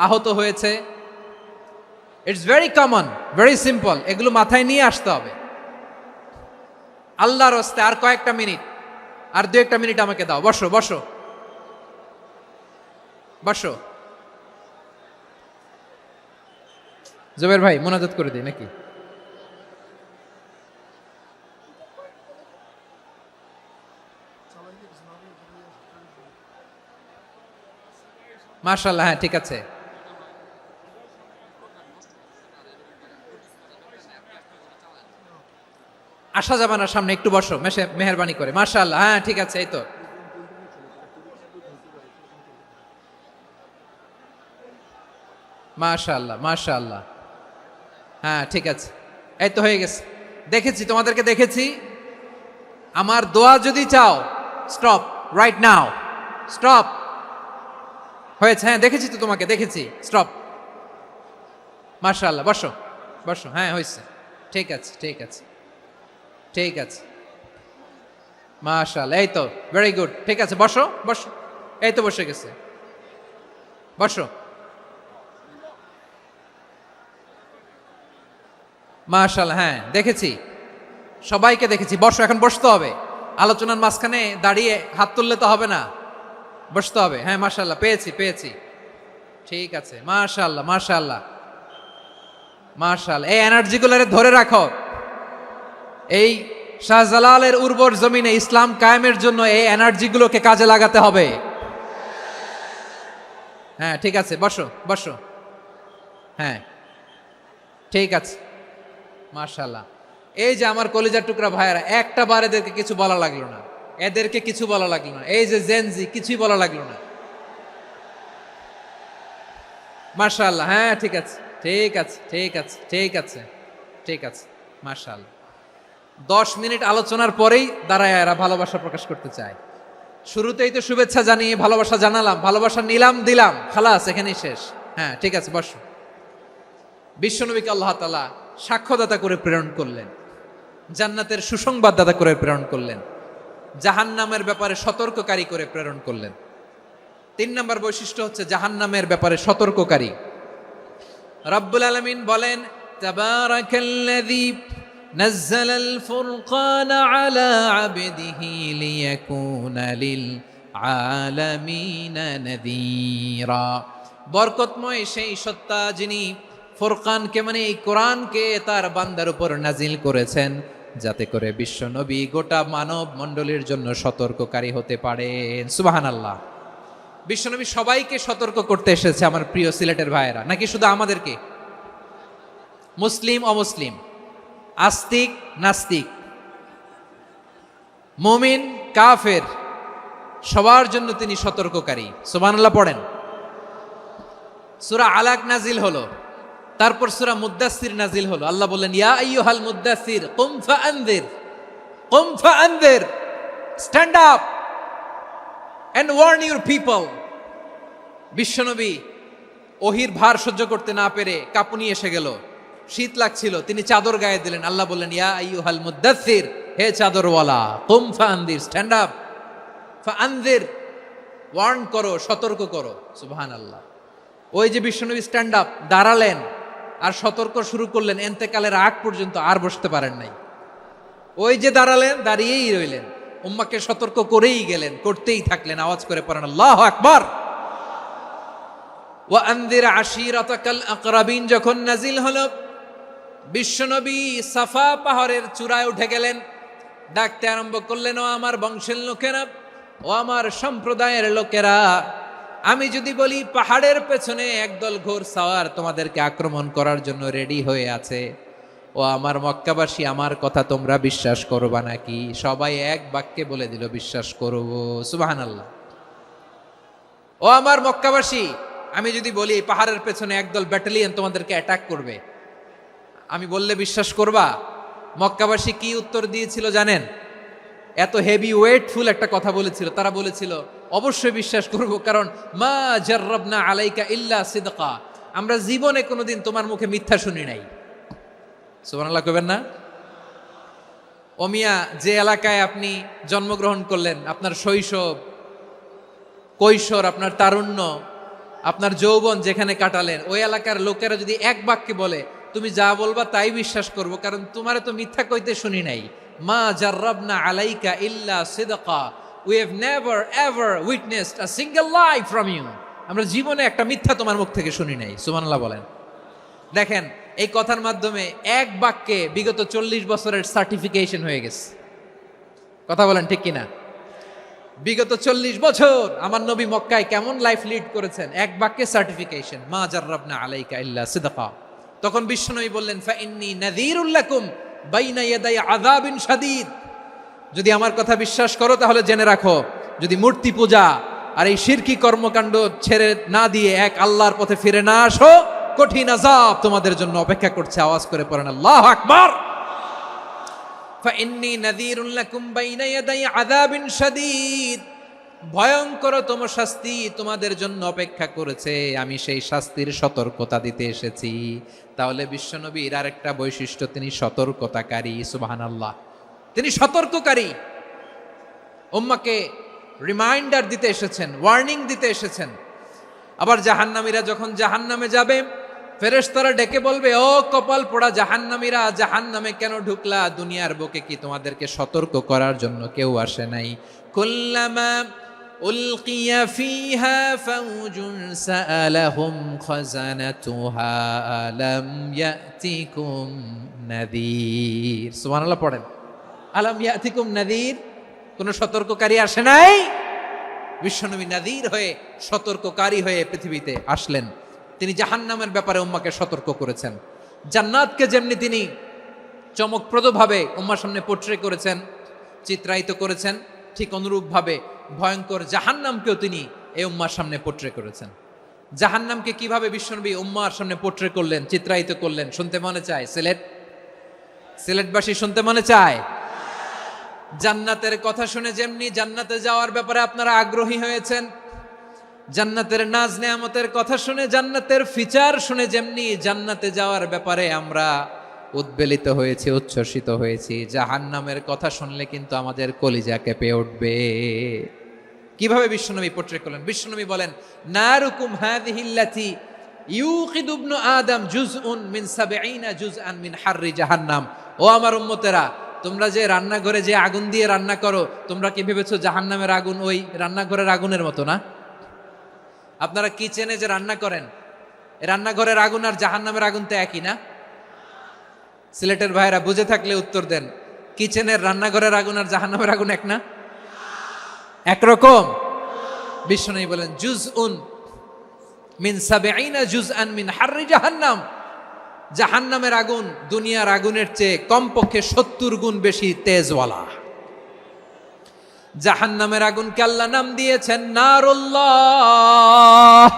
আহত হয়েছে। It's very common, very simple. এগুলো মাথায় নিয়ে আসতে হবে। আল্লাহর হস্তে আর কয়েকটা মিনিট, আর 2-1টা মিনিট আমাকে দাও। বসো বসো বসো। জুবের ভাই, মোনাজাত করে দিই নাকি? মাশাআল্লাহ, হ্যাঁ ঠিক আছে। আসা যাবে না সামনে, একটু বসো মেহেরবানি করে। মাশাআল্লাহ, হ্যাঁ ঠিক আছে। এই তো মাশাআল্লাহ, মাশাআল্লাহ, হ্যাঁ ঠিক আছে। এই তো হয়ে গেছে। দেখেছি, তোমাদেরকে দেখেছি। আমার দোয়া যদি চাও, স্টপ রাইট নাও, স্টপ। হয়েছে? হ্যাঁ দেখেছি তো, তোমাকে দেখেছি। স্টপ। মাশাআল্লাহ, বসো বসো। হ্যাঁ হয়েছে, ঠিক আছে ঠিক আছে ঠিক আছে। মাশাআল্লাহ, এই তো ভেরি গুড। ঠিক আছে, বসো বসো। এই তো বসে গেছে, বসো। মাশাআল্লাহ, হ্যাঁ দেখেছি, সবাইকে দেখেছি। বসো, এখন বসতে হবে। আলোচনার মাঝখানে দাঁড়িয়ে হাত তুললে তো হবে না, বসতে হবে। হ্যাঁ মাশাআল্লাহ, পেয়েছি। ঠিক আছে, মাশাআল্লাহ মাশাআল্লাহ মাশাআল্লাহ। এই এনার্জিগুলোরে ধরে রাখো। এই শাহজালালের উর্বর জমিনে ইসলাম কায়েমের জন্য এই এনার্জিগুলোকে কাজে লাগাতে হবে। হ্যাঁ ঠিক আছে, বসো বসো। হ্যাঁ ঠিক আছে, মাশাআল্লাহ। এই যে আমার কলিজার টুকরা ভাইয়েরা, একটা বার এদেরকে কিছু বলা লাগলো না, এই যে জেনজি, কিছুই বলা লাগলো না। মাশাআল্লাহ, হ্যাঁ ঠিক আছে ঠিক আছে মাশাআল্লাহ। 10 মিনিট আলোচনার পরেই দাঁড়ায় এরা ভালোবাসা প্রকাশ করতে চায়। শুরুতেই তো শুভেচ্ছা জানিয়ে ভালোবাসা জানালাম, ভালোবাসা নিলাম, দিলাম, খালাস, এখানেই শেষ। হ্যাঁ ঠিক আছে, বসো। বিশ্বনবীকে আল্লাহ তাআলা সাক্ষ্যদাতা করে প্রেরণ করলেন, জান্নাতের সুসংবাদদাতা করে প্রেরণ করলেন, জাহান্নামের ব্যাপারে সতর্ককারী করে প্রেরণ করলেন। 3 নম্বর বৈশিষ্ট্য হচ্ছে জাহান্নামের ব্যাপারে সতর্ককারী। রব্বুল আলামিন বলেন, তাবারাকাল্লাযী নাজ্জালাল ফুরকানা আলা আবদিহি লিয়াকুনা লিল আলামিনা নাযীরা। বরকতময় সেই সত্তা যিনি ফুরকানকে মানে এই কোরআনকে তার বান্দার উপর নাজিল করেছেন, যাতে করে বিশ্ব নবী গোটা মানব মণ্ডলীর জন্য সতর্ককারী হতে পারেন। সুবহানাল্লাহ। বিশ্বনবী সবাইকে সতর্ক করতে এসেছে, আমার প্রিয় সিলেটের ভাইয়েরা, নাকি শুধু আমাদেরকে? মুসলিম অমুসলিম, আস্তিক নাস্তিক, মুমিন কাফের, সবার জন্য তিনি সতর্ককারী। সুবহানাল্লাহ পড়েন। সূরা আলাক নাজিল হলো, তারপর সূরা মুদ্দাসসির নাজিল হলো। আল্লাহ বললেন, ইয়া আইয়ুহাল মুদ্দাসসির কুম ফাআনযির, কুম ফাআনযির, stand up and warn your people. বিশ্বনবী ওহির ভার সহ্য করতে না পেরে কাঁপুনি এসে গেল, শীত লাগছিল, তিনি চাদর গায়ে দিলেন। আল্লাহ বললেন, ইয়া আইয়ুহাল মুদ্দাসসির, হে চাদরওয়ালা, কুম ফাআনযির, স্ট্যান্ড আপ, ফাআনযির, ওয়ার্ন করো, সতর্ক করো। সুবহানাল্লাহ। ওই যে বিশ্বনবী স্ট্যান্ড আপ, দাঁড়ালেন আর সতর্ক শুরু করলেন, এন্তেকালের আগ পর্যন্ত আর বসতে পারেন নাই। ওই যে দাঁড়ালেন, দাঁড়িয়েই রইলেন, উম্মাকে সতর্ক করেই গেলেন, করতেই থাকলেন। আওয়াজ করে পড়েন আল্লাহু আকবার। ওয়া আনযির আশীরাতাকাল আকরাবিন যখন নাজিল হলো, বিশ্বনবী সাফা পাহাড়ের চূড়ায় উঠে গেলেন, ডাকতে আরম্ভ করলেন, ও আমার বংশের লোকেরা, ও আমার সম্প্রদায়ের লোকেরা, আমি যদি বলি পাহাড়ের পেছনে একদল ঘোড়সাওয়ার তোমাদেরকে আক্রমণ করার জন্য রেডি হয়ে আছে, ও আমার মক্কাবাসী, আমার কথা তোমরা বিশ্বাস করবা নাকি? সবাই এক বাক্যে বলে দিল, বিশ্বাস করব। সুবহানাল্লাহ। ও আমার মক্কাবাসী, আমি যদি বলি পাহাড়ের পেছনে একদল ব্যাটালিয়ন তোমাদেরকে অ্যাটাক করবে, আমি বললে বিশ্বাস করবা? মক্কাবাসী কি উত্তর দিয়েছিল জানেন? এত হেভি ওয়েটফুল একটা কথা বলেছিল। তারা বলেছিল, অবশ্যই বিশ্বাস করব, কারণ মা জাররাবনা আলাইকা ইল্লা সিদকা, আমরা জীবনে কোনোদিন তোমার মুখে মিথ্যা শুনি নাই। সুবহানাল্লাহ কইবেন না? ও মিয়া, যে এলাকায় আপনি জন্মগ্রহণ করলেন, আপনার শৈশব, কৈশোর, আপনার তারুণ্য, আপনার যৌবন যেখানে কাটালেন, ওই এলাকার লোকেরা যদি এক বাক্যে বলে তুমি যা বলবা তাই বিশ্বাস করব, কারণ তোমারে তো মিথ্যা কইতে শুনি নাই। মা জাররাবনা আলাইকা ইল্লা সিদকা, we have never ever witnessed a single lie from you, আমরা জীবনে একটা মিথ্যা তোমার মুখ থেকে শুনি নাই। সুবহানাল্লাহ বলেন। দেখেন, এই কথার মাধ্যমে এক বাক্যে বিগত 40 বছরের সার্টিফিকেশন হয়ে গেছে। কথা বলেন ঠিক কিনা? বিগত 40 বছর আমার নবী মক্কায় কেমন লাইফ লিড করেছেন, এক বাক্যে সার্টিফিকেশন, মা জাররাবনা আলাইকা ইল্লা সিদকা। তখন বিশ্বনবী বললেন, ফাইন্নী নাযীরুল লাকুম বাইনা ইয়াদাই আযাবিন শাদীদ, যদি আমার কথা বিশ্বাস করো তাহলে জেনে রাখো, যদি মূর্তি পূজা আর এই শিরকি কর্মকাণ্ড ছেড়ে না দিয়ে এক আল্লাহর পথে ফিরে না আসো, কঠিন আযাব তোমাদের জন্য অপেক্ষা করছে। আওয়াজ করে পড়েন আল্লাহু আকবার। ফাইন্নী নাযীরুল লাকুম বাইনা ইয়াদাই আযাবিন শাদীদ, ভয়ঙ্করতম শাস্তি তোমাদের জন্য অপেক্ষা করেছে, আমি সেই শাস্তির সতর্কতা দিতে এসেছি। তাহলে বিশ্বনবীর আরেকটা বৈশিষ্ট্য, তিনি সতর্কতাকারী। সুবহানাল্লাহ। তিনি সতর্ককারী, উম্মাকে রিমাইন্ডার দিতে এসেছেন, ওয়ার্নিং দিতে এসেছেন। আবার জাহান্নামীরা যখন জাহান্নামে যাবে, ফেরেশতারা ডেকে বলবে, ও কপাল পোড়া জাহান্নামীরা, জাহান্নামে কেন ঢুকলা? দুনিয়ার বুকে কি তোমাদেরকে সতর্ক করার জন্য কেউ আসে নাই? কুল্লামা উলকিয়া ফিহা ফাউজুন সাআলাহুম খাযানাতুহা আলাম ইয়াতিকুম নাযীর। সুবহানাল্লাহ পড়েন। আলাম ইয়াতিকুম নাযীর, কোন সতর্ককারী আসে নাই? বিশ্বনবী নাযীর হয়ে, সতর্ককারী হয়ে পৃথিবীতে আসলেন। তিনি জাহান্নামের ব্যাপারে উম্মাকে সতর্ক করেছেন। জান্নাতকে যেমনি তিনি চমকপ্রদভাবে উম্মার সামনে পোট্রে করেছেন, চিত্রায়িত করেছেন, ঠিক অনুরূপভাবে ভয়ঙ্কর জাহান্নামকেও তিনি এই উম্মার সামনে পোট্রে করেছেন। জাহান্নামকে কিভাবে বিশ্বনবী উম্মার সামনে পোট্রে করলেন, চিত্রায়িত করলেন, শুনতে মনে চায়? সিলেটবাসী শুনতে মনে চায়? জান্নাতের কথা শুনে যেমনি জান্নাতে যাওয়ার ব্যাপারে আপনারা আগ্রহী হয়েছেন, জান্নাতের নাজ নেয়ামতের কথা শুনে, জান্নাতের ফিচার শুনে যেমনি জান্নাতে যাওয়ার ব্যাপারে আমরা উদ্বেলিত হয়েছি, উচ্ছ্বসিত হয়েছি, জাহান্নামের কথা শুনলে কিন্তু আমাদের কলিজা কেঁপে উঠবে। কিভাবে বিশ্বনবী পোট্রে করলেন? বিশ্বনবী বলেন, নারুকুম হাযিহিল্লাতী ইউকিদু ইবনু আদম জুজউন মিন ৭০ জুজআন মিন হাররি জাহান্নাম। ও আমার উম্মতেরা, তোমরা যে রান্নাঘরে যে আগুন দিয়ে রান্না করো, তোমরা কি ভেবেছো জাহান্নামের আগুন ওই রান্নাঘরের আগুনের মতো না? আপনারা কিচেনে যে রান্না করেন, রান্নাঘরের আগুন আর জাহান্নামের আগুন তো একই না? সিলেটের ভাইরা বুঝে থাকলে উত্তর দেন, কিচেনের রান্নাঘরের আগুন আর জাহান্নামের আগুন এক না? একরকম? বিশ্বনবী বলেন, জুজউন মিন ৭০ জুজআন মিন হাররি জাহান্নাম। জাহান্নামের আগুন দুনিয়ার আগুনের চেয়ে কমপক্ষে ৭০ গুণ বেশি তেজওয়ালা। জাহান্নামের আগুনকে আল্লাহ নাম দিয়েছেন নারুল্লাহ।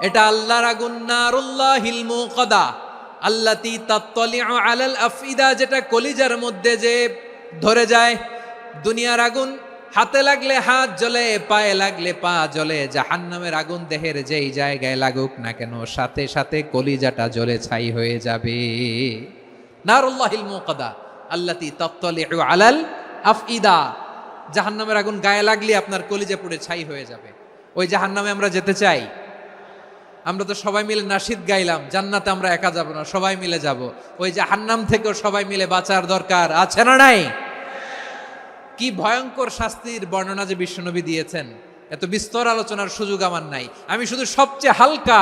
এটা আল্লাহর আগুন, নারুল্লাহিল মুকাদা আল্লাতী তাত্তালিউ আলাল আফইদা, যেটা কলিজার মধ্যে যে ধরে যায়। দুনিয়ার আগুন হাতে লাগলে হাত জ্বলে, পায়ে লাগলে পা জ্বলে। জাহান্নামের আগুন দেহের যেই জায়গায় লাগুক না কেন, সাথে সাথে কলিজাটা জ্বলে ছাই হয়ে যাবে। নারুল্লাহিল মুকাদা আল্লাতী তাত্তালিউ আলাল আফইদা। জাহান্নামের আগুন গায়ে লাগলে আপনার কলিজা পুড়ে ছাই হয়ে যাবে। ওই জাহান্নামে আমরা যেতে চাই? আমরা তো সবাই মিলে নাশিদ গাইলাম, জান্নাতে আমরা একা যাব না, সবাই মিলে যাব। ওই জাহান্নাম থেকেও সবাই মিলে বাঁচার দরকার আছে না নাই? কি ভয়ঙ্কর শাস্তির বর্ণনা যে বিশ্বনবী দিয়েছেন, এত বিস্তর আলোচনার সুযোগ আমার নাই। আমি শুধু সবচেয়ে হালকা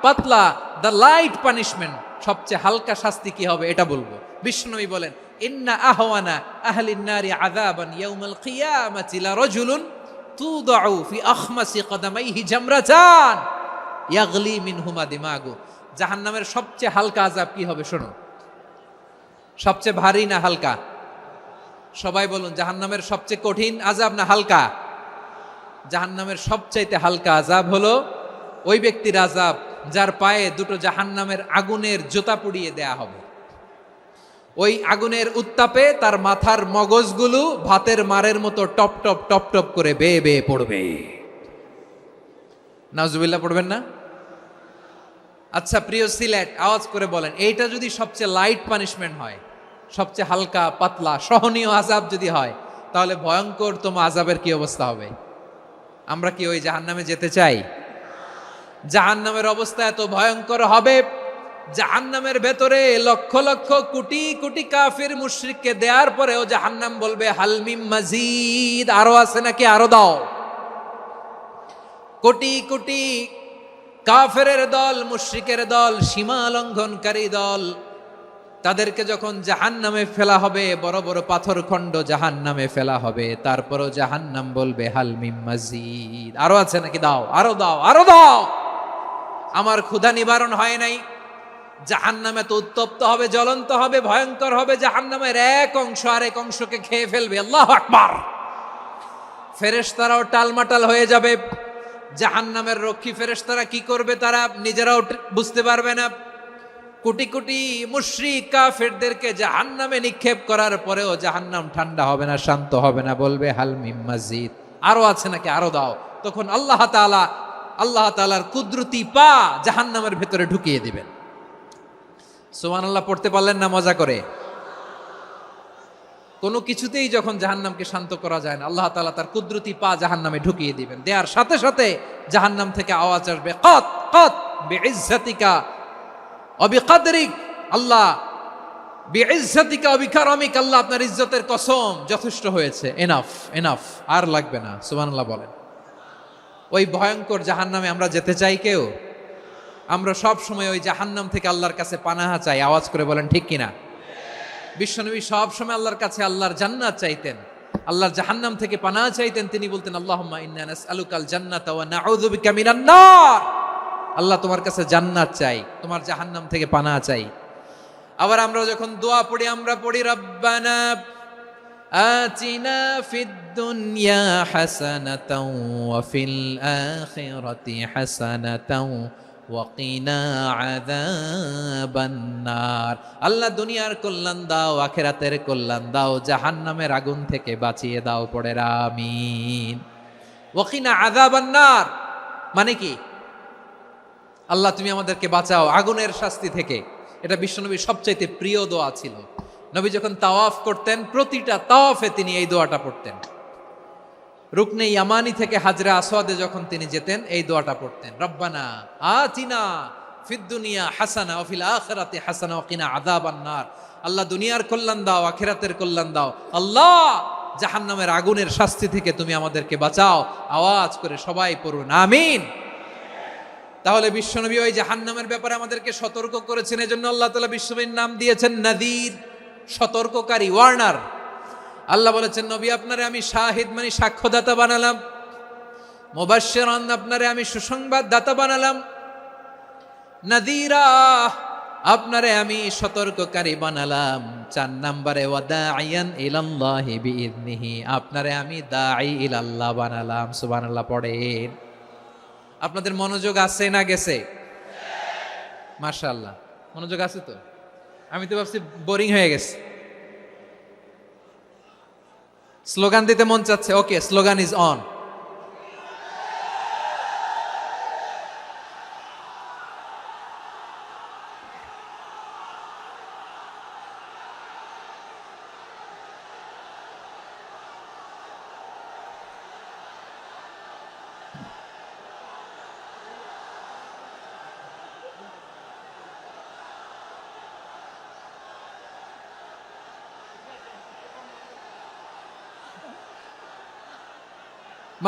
পাতলা, দ্য লাইট পানিশমেন্ট, সবচেয়ে হালকা শাস্তি কি হবে এটা বলবো। বিশ্বনবী বলেন, ইন্না আহওয়ানা আহলিন নারি আযাবান ইয়াউমাল কিয়ামাতি লারাজুলুন তুদাউ ফি আখমাসি কদামাইহি জামরাতান ইয়াগলি মিনহুমা দিমাগু। জাহান্নামের সবচেয়ে হালকা আযাব কি হবে শোনো। সবচেয়ে ভারী না হালকা? সবাই বলুন, জাহান্নামের সবচেয়ে কঠিন আযাব না হালকা? জাহান্নামের সবচাইতে হালকা আযাব হলো ওই ব্যক্তির আযাব যার পায়ে দুটো জাহান্নামের আগুনের জুতা পুড়িয়ে দেয়া হবে। ওই আগুনের উত্তাপে তার মাথার মগজগুলো ভাতের মারের মতো টপ টপ টপ টপ করে বেয়ে বেয়ে পড়বে। নাউজুবিল্লাহ পড়বেন না? আচ্ছা প্রিয় সিলেট, আওয়াজ করে বলেন, এইটা যদি সবচেয়ে লাইট পানিশমেন্ট হয়, সবচেয়ে হালকা পাতলা সহনীয় আযাব যদি হয়, তাহলে ভয়ঙ্করতম আযাবের কি অবস্থা হবে? আমরা কি ওই জাহান্নামে যেতে চাই? জাহান্নামের অবস্থা এত ভয়ঙ্কর হবে, জাহান্নামের ভেতরে লক্ষ লক্ষ কোটি কোটি কাফির মুশরিককে দেওয়ার পরেও জাহান্নাম বলবে হালমিম মাজিদ, আরো আছে নাকি, আরো দাও। কোটি কোটি কাফেরের দল, মুশরিকের দল, সীমা লঙ্ঘনকারী দল, তাদেরকে যখন জাহান্নামে ফেলা হবে, বড় বড় পাথর খণ্ড জাহান্নামে ফেলা হবে, তারপরও জাহান্নাম বলবে হালমিম মাজিদ, আরো আছে নাকি, দাও, আরো দাও, আরো দাও। আমার ক্ষুধা নিবারণ হয় নাই। জাহান্নামে তো উত্তপ্ত হবে, জ্বলন্ত হবে, ভয়ঙ্কর হবে। জাহান্নামের এক অংশ আরেক অংশকে খেয়ে ফেলবে। আল্লাহু আকবার। ফেরেশতারাও টালমাটাল হয়ে যাবে। জাহান্নামের রক্ষী ফেরেশতারা কি করবে তারা নিজেরাও বুঝতে পারবে না। কোটি কোটি মুশরিক কাফেরদেরকে জাহান্নামে নিক্ষেপ করার পরেও জাহান্নাম ঠান্ডা হবে না, শান্ত হবে না, বলবে হাল মিম মাজিদ, আরো আছে নাকি, আরো দাও। তখন আল্লাহ তাআলার কুদরতি পা জাহান্নামের ভেতরে ঢুকিয়ে দিবেন। সুবহানাল্লাহ পড়তে পারলেন না মজা করে? কোনো কিছুতেই যখন জাহান্নামকে শান্ত করা যায় না, আল্লাহ তাআলা তার কুদরতি পা জাহান্নামে ঢুকিয়ে দিবেন। দেওয়ার সাথে সাথে জাহান্নাম থেকে আওয়াজ আসবে, কাত কাত বিইজ্জাতিকা ওয়া বিকদরিক, আল্লাহ বিইজ্জাতিকা ওয়া বিকারামিক, আল্লাহ আপনার ইজ্জতের কসম, যথেষ্ট হয়েছে, এনাফ এনাফ, আর লাগবে না। সুবহানাল্লাহ বলেন। ওই ভয়ঙ্কর জাহান্নামে আমরা যেতে চাই কেউ? আমরা সব সময় ওই জাহান্নাম থেকে আল্লাহর কাছে পানাহা চাই। আওয়াজ করে বলেন ঠিক কিনা? বিশ্বনবী সব সময় আল্লাহর কাছে আল্লাহর জান্নাত চাইতেন, আল্লাহর জাহান্নাম থেকে পানাহা চাইতেন। তিনি বলতেন, আল্লাহুম্মা ইন্না নাসআলুকাল জান্নাতা ওয়া নাউযু বিকা মিনান নার। আল্লাহ তোমার কাছে জান্নাত চাই, তোমার জাহান্নাম থেকে পানাহা চাই। আবার আমরা যখন দোয়া পড়ি, আমরা পড়ি রব্বানা আতিনা ফিদ দুনিয়া হাসানাতাও ওয়া ফিল আখিরাতি হাসানাতাও ওয়া কিনা আযাবান নার। আল্লাহ দুনিয়ার কল্যাণ দাও, আখিরাতের কল্যাণ দাও, জাহান্নামের আগুন থেকে বাঁচিয়ে দাও, পড়ে আমিন। ওয়া কিনা আযাবান নার। মানে কি? আল্লাহ তুমি আমাদেরকে বাঁচাও আগুনের শাস্তি থেকে। এটা বিশ্বনবীর সবচাইতে প্রিয় দোয়া ছিল। নবী যখন তাওয়াফ করতেন, প্রতিটা তাওয়াফে তিনি এই দোয়াটা পড়তেন। রুকনে ইয়ামানি থেকে হাজরা আসওয়াদে যখন তিনি যেতেন, এই দোয়াটা পড়তেন, রব্বানা আতিনা ফিদ দুনিয়া হাসানা ওয়া ফিল আখিরাতি হাসানা ওয়া কিনা আযাবান নার। আল্লাহ দুনিয়ার কল্যাণ দাও, আখিরাতের কল্যাণ দাও। আল্লাহ জাহান্নামের আগুনের শাস্তি থেকে তুমি আমাদেরকে বাঁচাও। আওয়াজ করে সবাই পড়ুন আমিন। তাহলে বিশ্বনবী ওই জাহান্নামের ব্যাপারে আমাদেরকে সতর্ক করেছেন, এজন্য আল্লাহ তাআলা বিশ্বনবীর নাম দিয়েছেন নাযীর, সতর্ককারী, ওয়ার্নার। আল্লাহ বলেছেন নবী আপনারে আমি শাহিদ মানে সাক্ষ্যদাতা বানালাম, মুবাশশিরান আপনারে আমি সুসংবাদ দাতা বানালাম, নাযীরা আপনারে আমি সতর্ককারী বানালাম। 4 নম্বরে ওয়াদাইয়ান ইলাল্লাহি বিইذনিহি, আপনারে আমি দাঈ ইলাল্লাহ বানালাম। সুবহানাল্লাহ পড়েন। আপনাদের মনোযোগ আছে না গেছে? মাশাআল্লাহ মনোযোগ আছে তো। আমি তো ভাবছি বোরিং হয়ে গেছে। স্লোগান দিতে মন চাচ্ছে। ওকে, স্লোগান ইজ অন।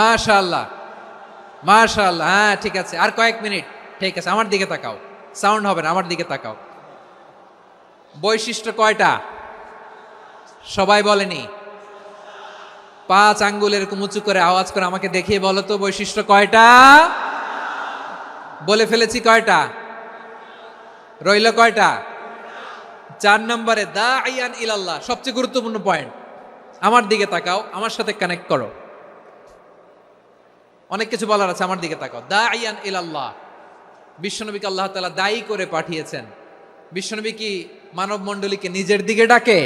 মাশাআল্লাহ মাশাআল্লাহ, হ্যাঁ ঠিক আছে, আর কয়েক মিনিট। ঠিক আছে, আমার দিকে তাকাও, সাউন্ড হবে না, আমার দিকে তাকাও। বৈশিষ্ট্য কয়টা সবাই বলেনি? 5 আঙ্গুল এরকম উঁচু করে আওয়াজ করে আমাকে দেখিয়ে বলো তো বৈশিষ্ট্য কয়টা? বলে ফেলেছি কয়টা? রইল কয়টা? 4 নম্বরে দাঈয়ান ইলাল্লাহ, সবচেয়ে গুরুত্বপূর্ণ পয়েন্ট। আমার দিকে তাকাও, আমার সাথে কানেক্ট করো। অনেক কিছু বলার আছে, আমার দিকে তাকাও। দাঈয়ান ইলাল্লাহ, বিশ্বনবীকে আল্লাহ তাআলা দায়ী করে পাঠিয়েছেন। বিশ্বনবী কি মানব মণ্ডলীকে নিজের দিকে ডাকে?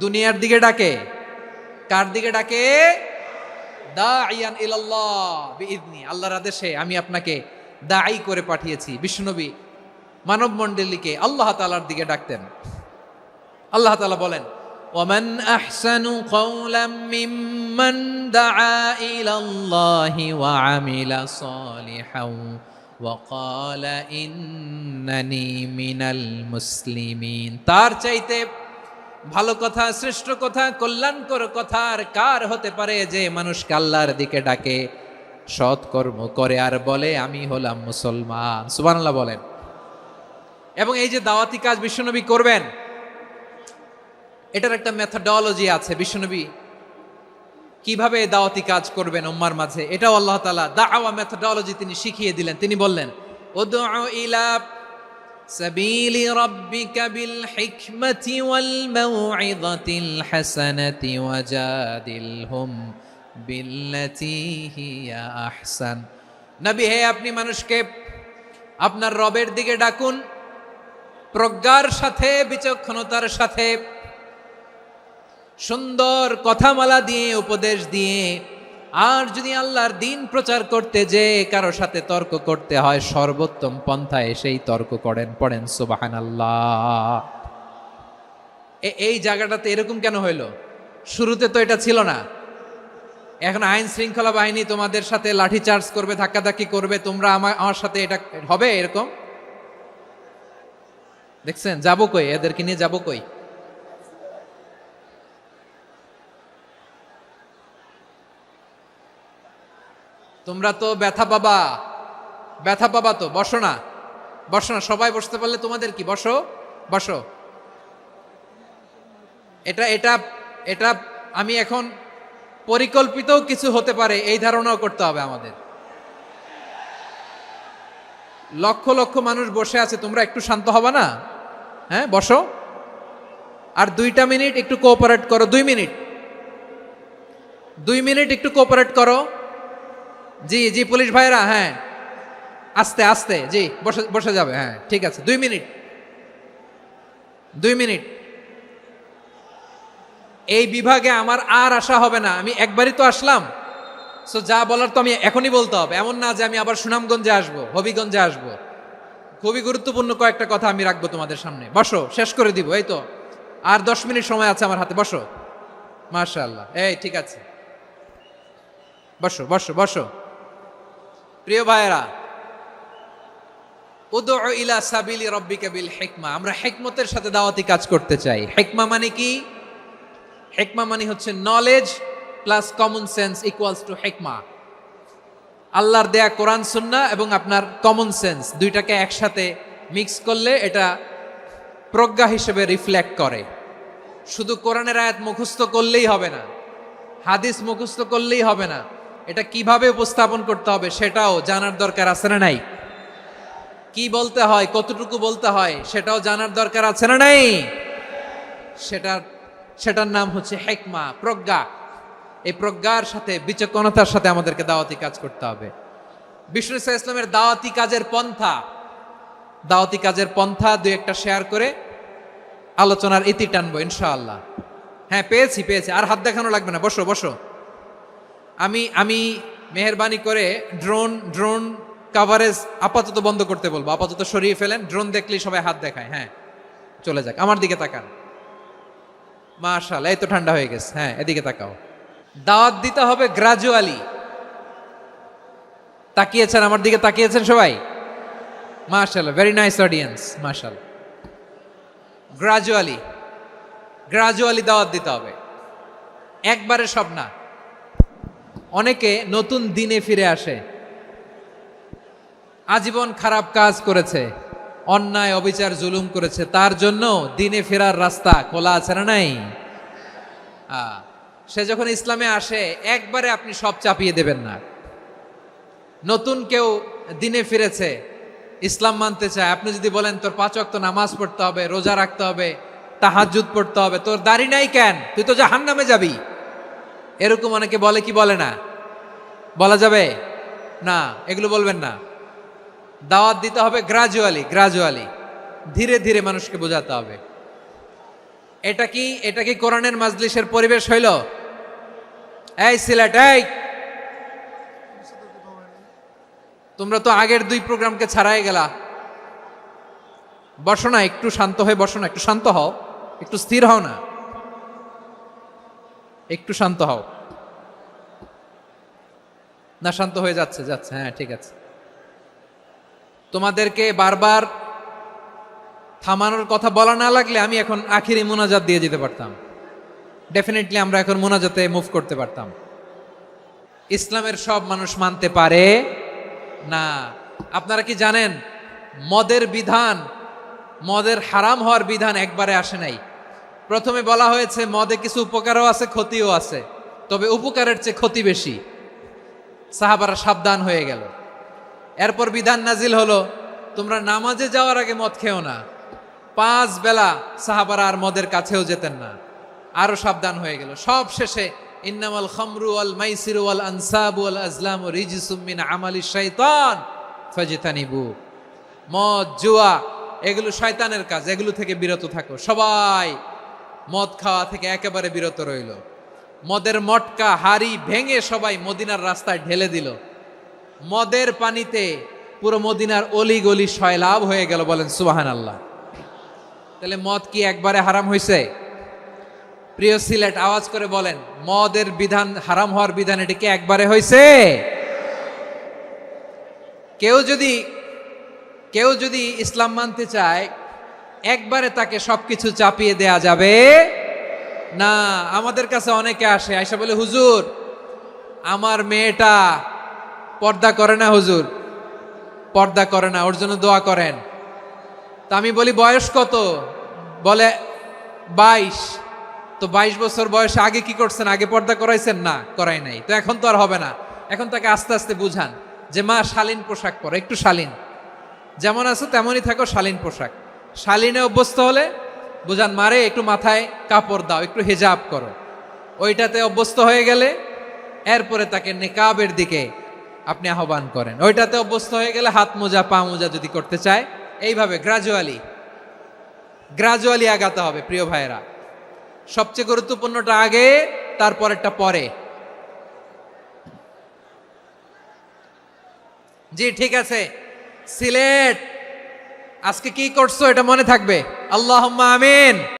দুনিয়ার দিকে ডাকে? কার দিকে ডাকে? দাঈয়ান ইলাল্লাহ বিইذনি, আল্লাহর আদেশে আমি আপনাকে দায়ী করে পাঠিয়েছি। বিশ্বনবী মানব মণ্ডলীকে আল্লাহ তাআলার দিকে ডাকতেন। আল্লাহ তাআলা বলেন, ومن أحسن قولا ممن دعا إلى الله وعمل صالحا وقال إنني من المسلمين। তার চাইতে ভালো কথা, শ্রেষ্ঠ কথা, কল্যাণকর কথা আর কার হতে পারে যে মানুষকে আল্লাহর দিকে ডাকে, সৎকর্ম করে আর বলে আমি হলাম মুসলমান। সুবহানাল্লাহ বলেন। এবং এই যে দাওয়াতি কাজ বিশ্বনবী করবেন, এটার একটা মেথডোলজি আছে। বিশ্বনবী কিভাবে দাওয়াতি কাজ করবেন উম্মার মাঝে, এটাও আল্লাহ তাআলা দাওয়া মেথডোলজি তিনি শিখিয়ে দিলেন। তিনি বললেন, উদউ ইলা সাবিলি রাব্বিকা বিল হিকমাতি ওয়াল মাউইযাতিল হাসানাতি ওয়াজাদিলহুম বিল্লাতী হিয়া আহসান। নবী হে, আপনি মানুষকে আপনার রবের দিকে ডাকুন প্রজ্ঞার সাথে, বিচক্ষণতার সাথে, সুন্দর কথামালা দিয়ে, উপদেশ দিয়ে। আর যদি আল্লাহর দিন প্রচার করতে যে কারো সাথে তর্ক করতে হয়, সর্বোত্তম পন্থায় সেই তর্ক করেন। পড়েন সুবহানাল্লাহ। এই জায়গাটাতে এরকম কেন হইল? শুরুতে তো এটা ছিল না। এখন আইন শৃঙ্খলা বাহিনী তোমাদের সাথে লাঠি চার্জ করবে, ধাক্কাধাক্কি করবে, তোমরা আমার সাথে এটা হবে এরকম? দেখছেন যাবো কই, এদেরকে নিয়ে যাবো কই? তোমরা তো ব্যথা পাবা, ব্যথা পাবা তো। বসো না, বসো না, সবাই বসতে পারলে তোমাদের কি, বসো বসো। এটা এটা এটা আমি এখন পরিকল্পিতও কিছু হতে পারে এই ধারণাও করতে হবে আমাদের। লক্ষ লক্ষ মানুষ বসে আছে, তোমরা একটু শান্ত হবা না? হ্যাঁ বসো। আর 2টা মিনিট একটু কোঅপারেট করো। 2 মিনিট, 2 মিনিট একটু কোঅপারেট করো। জি জি পুলিশ ভাইরা, হ্যাঁ আস্তে আস্তে, জি বসে বসে যাবে, হ্যাঁ ঠিক আছে। 2 মিনিট, 2 মিনিট। এই বিভাগে আমার আর আসা হবে না, আমি একবারই তো আসলাম। সো যা বলার তো আমি এখনই বলতে হবে, এমন না যে আমি আবার সুনামগঞ্জে আসবো, হবিগঞ্জে আসবো। খুবই গুরুত্বপূর্ণ কয়েকটা কথা আমি রাখবো তোমাদের সামনে। বসো, শেষ করে দিব। এই তো আর 10 মিনিট সময় আছে আমার হাতে। বসো। মাশাআল্লাহ, এই ঠিক আছে, বসো বসো বসো। প্রিয় ভাইয়েরা, উদউ ইলা সাবিলি রাব্বিকা বিল হিকমা, আমরা হিকমতের সাথে দাওয়াতি কাজ করতে চাই। হিকমা মানে কি? হিকমা মানে হচ্ছে knowledge plus common sense equals to হিকমা। আল্লাহর দেয়া কোরআন সুন্নাহ এবং আপনার কমন সেন্স দুইটাকে একসাথে মিক্স করলে এটা প্রজ্ঞা হিসেবে রিফ্লেক্ট করে। শুধু কোরআনের আয়াত মুখস্থ করলেই হবে না, হাদিস মুখস্থ করলেই হবে না, এটা কিভাবে উপস্থাপন করতে হবে সেটাও জানার দরকার আছে না নাই? কি বলতে হয়, কতটুকু বলতে হয় সেটাও জানার দরকার আছে না নাই? সেটার নাম হচ্ছে হিকমা, প্রজ্ঞা। এই প্রজ্ঞার সাথে বিচক্ষণতার সাথে আমাদেরকে দাওয়াতি কাজ করতে হবে। বিষ্ণু ইসলামের দাওয়াতি কাজের পন্থা দুই একটা শেয়ার করে আলোচনার ইতি টানবো ইনশাআল্লাহ। হ্যাঁ, পেয়েছি। আর হাত দেখানো লাগবে না, বসো বসো। আমি মেহেরবানি করে ড্রোন কাভারেজ আপাতত বন্ধ করতে বলবো, আপাতত সরিয়ে ফেলেন। ড্রোন দেখলেই সবাই হাত দেখায়। হ্যাঁ, চলে যাক, আমার দিকে তাকান। মাশাআল্লাহ, এই তো ঠান্ডা হয়ে গেছে। হ্যাঁ, এদিকে তাকাও। দাওয়াত দিতে হবে গ্রাজুয়ালি। তাকিয়েছেন আমার দিকে, তাকিয়েছেন সবাই? মাশাআল্লাহ, ভেরি নাইস অডিয়েন্স, মাশাআল্লাহ। গ্রাজুয়ালি দাওয়াত দিতে হবে, একবারে সব না। অনেকে নতুন দিনে ফিরে আসে, আজীবন খারাপ কাজ করেছে, অন্যায় অবিচার জুলুম করেছে, তার জন্য দিনে ফেরার রাস্তা খোলা আছে না নাই? সে যখন ইসলামে আসে একবারে আপনি সব চাপিয়ে দেবেন না। নতুন কেউ দিনে ফিরেছে, ইসলাম মানতে চায়, আপনি যদি বলেন তোর 5 ওয়াক্ত নামাজ পড়তে হবে, রোজা রাখতে হবে, তাহাজ্জুদ পড়তে হবে, তোর দাড়ি নাই কেন, তুই তো জাহান্নামে যাবি, এরকম অনেকে বলে কি বলে না? বলা যাবে না, এগুলো বলবেন না। দাওয়াত দিতে হবে গ্রাজুয়ালি, ধীরে ধীরে মানুষকে বোঝাতে হবে। এটা কি কোরআনের মাজলিসের পরিবেশ হইল? এই সিলেট, এই তোমরা তো আগের 2 প্রোগ্রামকে ছাড়াই গেলা। বসো না, একটু শান্ত হয়ে বসো না, একটু শান্ত হও, একটু স্থির হও না, একটু শান্ত হও না। শান্ত হয়ে যাচ্ছে। হ্যাঁ, ঠিক আছে। তোমাদেরকে বারবার থামানোর কথা বলা না লাগলে আমি এখন আখিরি মুনাজাত দিয়ে যেতে পারতাম। ডেফিনেটলি আমরা এখন মুনাজাতে মুভ করতে পারতাম। ইসলামের সব মানুষ মানতে পারে না। আপনারা কি জানেন মদের হারাম হওয়ার বিধান একবারে আসে নাই। প্রথমে বলা হয়েছে মদে কিছু উপকারও আছে, ক্ষতিও আছে, তবে উপকারের চেয়ে ক্ষতি বেশি। সাহাবারা সাবধান হয়ে গেল। এরপর বিধান নাজিল হলো, তোমরা নামাজে যাওয়ার আগে মদ খেও না। 5 বেলা সাহাবারা আর মদের কাছেও যেতেন না, আরো সাবধান হয়ে গেল। সব শেষে ইন্নামাল খামরু ওয়াল মাইসিরু ওয়াল আনসাবু ওয়াল আজলামু রিজসুম মিন আমালিশ শাইতান ফাজতানিবু। মদ, জুয়া এগুলো শয়তানের কাজ, এগুলো থেকে বিরত থাকো। সবাই মদ খাওয়া থেকে একেবারে বিরত রইল। মদের মটকা হাড়ি ভেঙে সবাই মদিনার রাস্তায় ঢেলে দিল। মদের পানিতে পুরো মদিনার অলি গলি সয়লাভ হয়ে গেল। বলেন সুবহানাল্লাহ। তাহলে মদ কি একবারে হারাম হয়েছে? প্রিয় সিলেট, আওয়াজ করে বলেন, মদের বিধান, হারাম হওয়ার বিধান এটি কি একবারে হয়েছে? কেউ যদি ইসলাম মানতে চায় একবারে তাকে সবকিছু চাপিয়ে দেয়া যাবে না। আমাদের কাছে অনেকে আসে, আয়সা বলে, হুজুর আমার মেয়েটা পর্দা করে না, হুজুর পর্দা করে না, ওর জন্য দোয়া করেন। তা আমি বলি বয়স কত? বলে 22। তো 22 বছর বয়সে আগে কি করছেন? আগে পর্দা করাইছেন? না, করাই নাই। তো এখন তো আর হবে না। এখন তাকে আস্তে আস্তে বুঝান যে মা শালীন পোশাক পরো, একটু শালীন, যেমন আছো তেমনই থাকো, শালীন পোশাক। শালীনে অভ্যস্ত হলে বুঝান, মারে একটু মাথায় কাপড় দাও, একটু হিজাব করো। ওইটাতে অভ্যস্ত হয়ে গেলে এরপরে তাকে নিকাবের দিকে আপনি আহ্বান করেন। ওইটাতে অভ্যস্ত হয়ে গেলে হাত মোজা, পা মোজা যদি করতে চায়, এইভাবে গ্রাজুয়ালি আগাতে হবে। প্রিয় ভাইয়েরা, সবচেয়ে গুরুত্বপূর্ণটা আগে, তারপরেরটা পরে। জি ঠিক আছে, সিলেট আজকে কি করছো এটা মনে থাকবে। আল্লাহুম্মা আমিন।